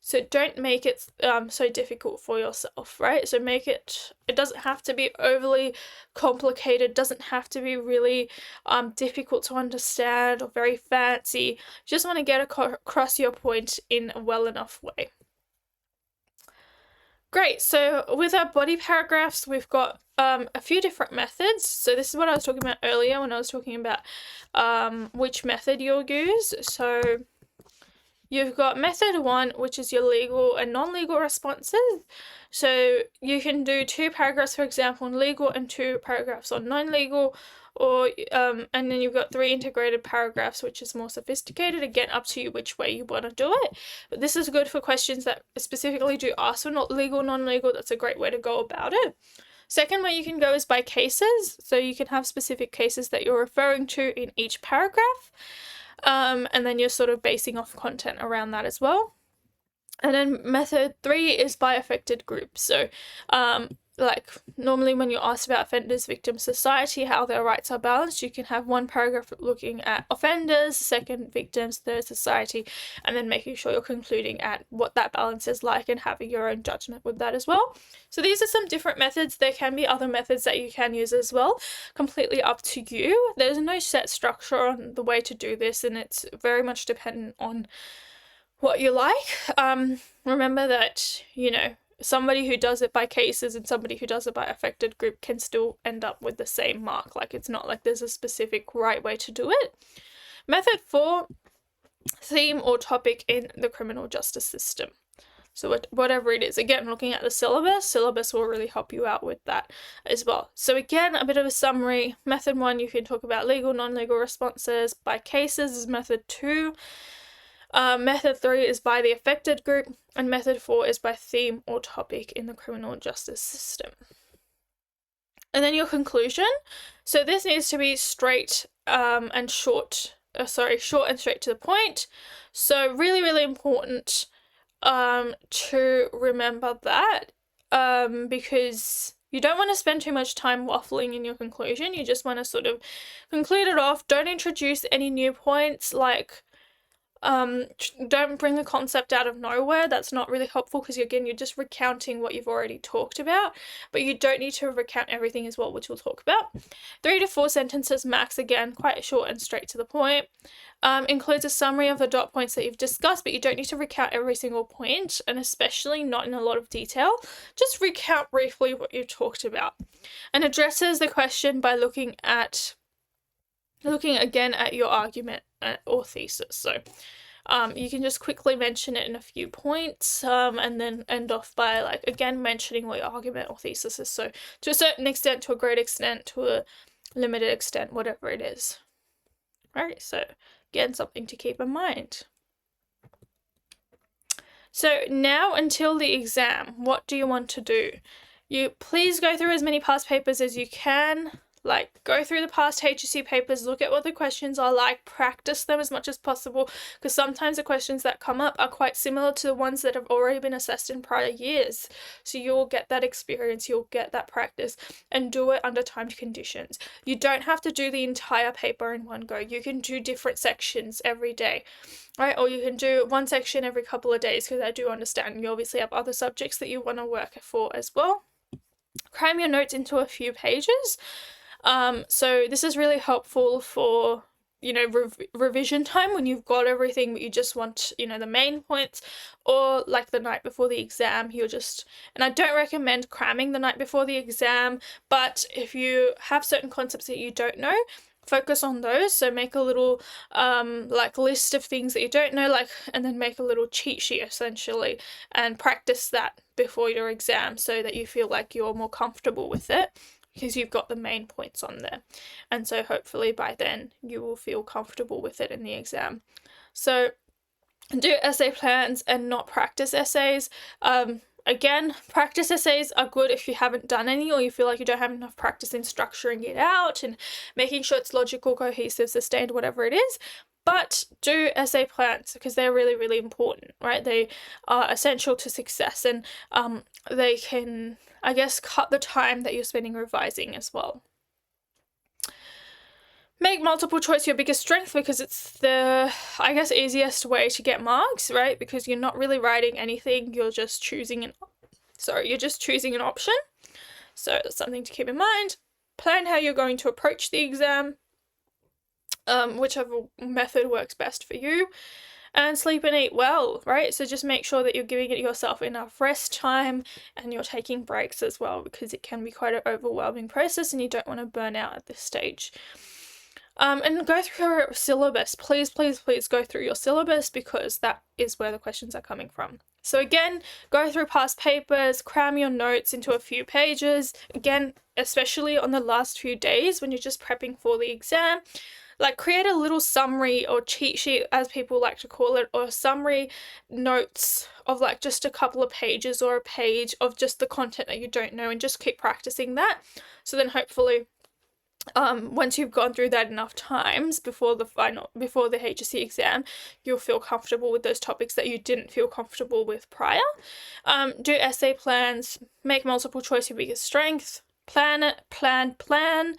So don't make it so difficult for yourself, right? So it doesn't have to be overly complicated, doesn't have to be really difficult to understand or very fancy. You just want to get across your point in a well enough way. Great. So with our body paragraphs, we've got a few different methods. So this is what I was talking about earlier when I was talking about which method you'll use. So you've got method 1, which is your legal and non-legal responses. So you can do 2 paragraphs, for example, on legal and 2 paragraphs on non-legal, or and then you've got 3 integrated paragraphs, which is more sophisticated. Again, up to you which way you want to do it. But this is good for questions that specifically do ask for not legal, non-legal. That's a great way to go about it. Second way you can go is by cases. So you can have specific cases that you're referring to in each paragraph. And then you're sort of basing off content around that as well. And then method 3 is by affected groups. So like normally when you're asked about offenders, victims, society, how their rights are balanced, you can have 1 paragraph looking at offenders, 2nd victims, 3rd society, and then making sure you're concluding at what that balance is like and having your own judgment with that as well. So these are some different methods. There can be other methods that you can use as well, completely up to you. There's no set structure on the way to do this, and it's very much dependent on what you like. Remember that, you know, somebody who does it by cases and somebody who does it by affected group can still end up with the same mark. Like, it's not like there's a specific right way to do it. Method 4, theme or topic in the criminal justice system. So whatever it is, again, looking at the syllabus will really help you out with that as well. So again, a bit of a summary. Method 1, you can talk about legal, non-legal responses. By cases is method 2. Method 3 is by the affected group, and method 4 is by theme or topic in the criminal justice system. And then your conclusion. So this needs to be straight and short and straight to the point. So really, really important to remember that because you don't want to spend too much time waffling in your conclusion. You just want to sort of conclude it off. Don't introduce any new points, like don't bring a concept out of nowhere. That's not really helpful because again, you're just recounting what you've already talked about, but you don't need to recount everything as well, which we'll talk about. 3 to 4 sentences max, again, quite short and straight to the point. Includes a summary of the dot points that you've discussed, but you don't need to recount every single point, and especially not in a lot of detail. Just recount briefly what you've talked about, and addresses the question by looking again at your argument or thesis. So you can just quickly mention it in a few points and then end off by, like, again, mentioning what your argument or thesis is. So to a certain extent, to a great extent, to a limited extent, whatever it is. Right, so again, something to keep in mind. So now until the exam, what do you want to do? You please go through as many past papers as you can. Like, go through the past HSC papers, look at what the questions are like, practice them as much as possible, because sometimes the questions that come up are quite similar to the ones that have already been assessed in prior years. So you'll get that experience, you'll get that practice, and do it under timed conditions. You don't have to do the entire paper in one go. You can do different sections every day, right? Or you can do one section every couple of days, because I do understand you obviously have other subjects that you want to work for as well. Cram your notes into a few pages. So this is really helpful for, you know, revision time when you've got everything but you just want, you know, the main points, or like the night before the exam, and I don't recommend cramming the night before the exam, but if you have certain concepts that you don't know, focus on those. So make a little like list of things that you don't know, like, and then make a little cheat sheet essentially and practice that before your exam so that you feel like you're more comfortable with it, because you've got the main points on there. And so hopefully by then you will feel comfortable with it in the exam. So do essay plans and not practice essays. Again, practice essays are good if you haven't done any, or you feel like you don't have enough practice in structuring it out and making sure it's logical, cohesive, sustained, whatever it is. But do essay plans because they're really, really important, right? They are essential to success, and they can, I guess, cut the time that you're spending revising as well. Make multiple choice your biggest strength because it's the, I guess, easiest way to get marks, right? Because you're not really writing anything, you're just choosing an option. So that's something to keep in mind. Plan how you're going to approach the exam, whichever method works best for you. And sleep and eat well, right? So just make sure that you're giving yourself enough rest time and you're taking breaks as well, because it can be quite an overwhelming process and you don't want to burn out at this stage. And go through your syllabus. Please, please, please go through your syllabus, because that is where the questions are coming from. So again, go through past papers, cram your notes into a few pages. Again, especially on the last few days when you're just prepping for the exam, like create a little summary or cheat sheet, as people like to call it, or summary notes of like just a couple of pages or a page of just the content that you don't know, and just keep practicing that. So then hopefully once you've gone through that enough times before the HSC exam, you'll feel comfortable with those topics that you didn't feel comfortable with prior. Do essay plans, make multiple choice your biggest strength, plan it, plan,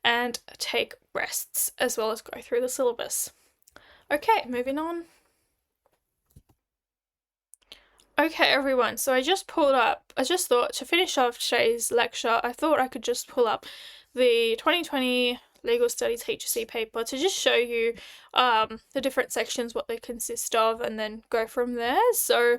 and take rests, as well as go through the syllabus. Okay, moving on. Okay, everyone, so I just thought to finish off today's lecture, I thought I could just pull up the 2020 Legal Studies HSC paper to just show you the different sections, what they consist of, and then go from there. So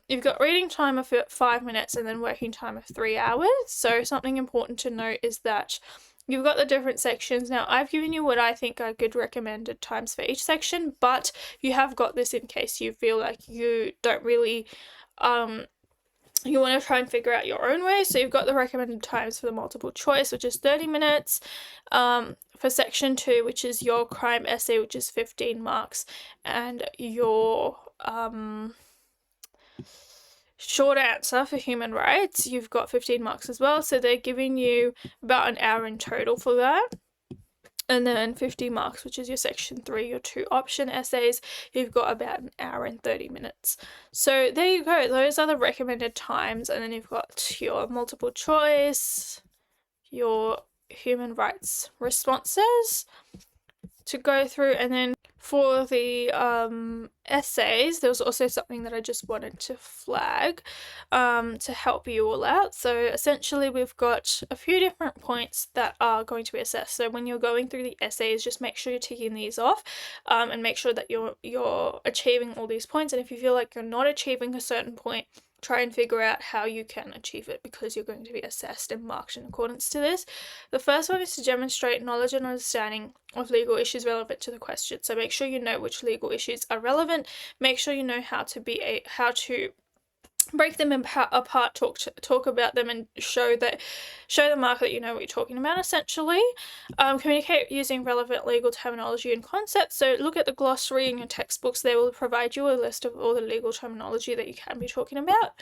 you've got reading time of 5 minutes and then working time of 3 hours. So something important to note is that you've got the different sections. Now, I've given you what I think are good recommended times for each section, but you have got this in case you feel like you don't really you want to try and figure out your own way. So you've got the recommended times for the multiple choice, which is 30 minutes. For section 2, which is your crime essay, which is 15 marks, and your short answer for human rights, you've got 15 marks as well. So they're giving you about an hour in total for that. And then 50 marks, which is your section 3, your 2 option essays, you've got about an hour and 30 minutes. So there you go. Those are the recommended times. And then you've got your multiple choice, your human rights responses to go through. And then for the essays, there was also something that I just wanted to flag to help you all out. So essentially we've got a few different points that are going to be assessed. So when you're going through the essays, just make sure you're ticking these off and make sure that you're achieving all these points. And if you feel like you're not achieving a certain point, try and figure out how you can achieve it, because you're going to be assessed and marked in accordance to this. The first one is to demonstrate knowledge and understanding of legal issues relevant to the question. So make sure you know which legal issues are relevant. Make sure you know how to break them apart, talk about them, and show the marker that you know what you're talking about, essentially. Communicate using relevant legal terminology and concepts. So look at the glossary in your textbooks. They will provide you a list of all the legal terminology that you can be talking about.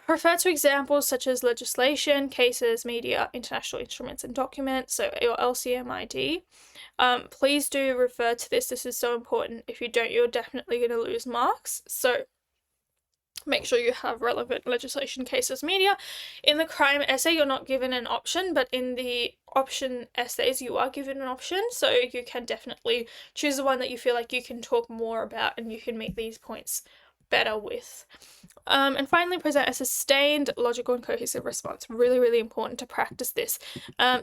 Refer to examples such as legislation, cases, media, international instruments and documents, so your LCMID. Please do refer to this. This is so important. If you don't, you're definitely going to lose marks. So make sure you have relevant legislation, cases, media. In the crime essay, you're not given an option, but in the option essays, you are given an option. So you can definitely choose the one that you feel like you can talk more about and you can meet these points better with. And finally, present a sustained, logical and cohesive response. Really, really important to practice this.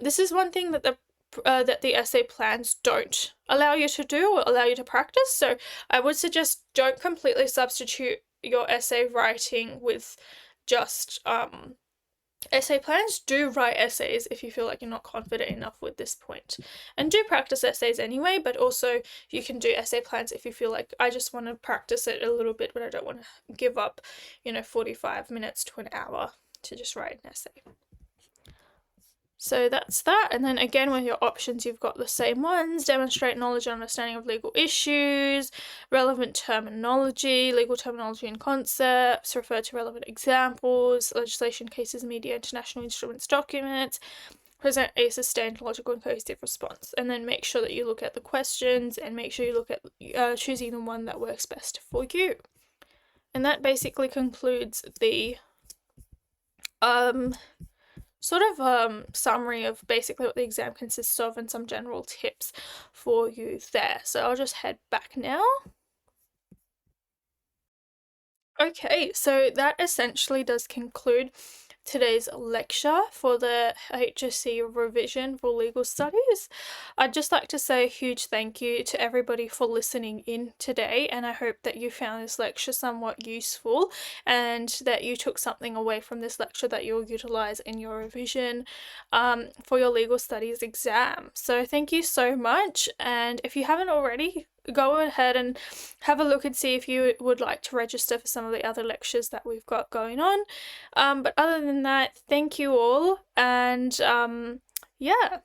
This is one thing that the essay plans don't allow you to do or allow you to practice. So I would suggest don't completely substitute your essay writing with just essay plans. Do write essays if you feel like you're not confident enough with this point, and do practice essays anyway, but also you can do essay plans if you feel like I just want to practice it a little bit, but I don't want to give up 45 minutes to an hour to just write an essay. So that's that. And then again, with your options, you've got the same ones: demonstrate knowledge and understanding of legal issues, relevant terminology, legal terminology and concepts, refer to relevant examples, legislation, cases, media, international instruments, documents, present a sustained, logical and cohesive response. And then make sure that you look at the questions and make sure you look at choosing the one that works best for you. And that basically concludes the summary of basically what the exam consists of and some general tips for you there. So I'll just head back now. Okay, so that essentially does conclude today's lecture for the HSC revision for legal studies. I'd just like to say a huge thank you to everybody for listening in today, and I hope that you found this lecture somewhat useful and that you took something away from this lecture that you'll utilise in your revision for your legal studies exam. So thank you so much, and if you haven't already, go ahead and have a look and see if you would like to register for some of the other lectures that we've got going on. But other than that, thank you all, and yeah.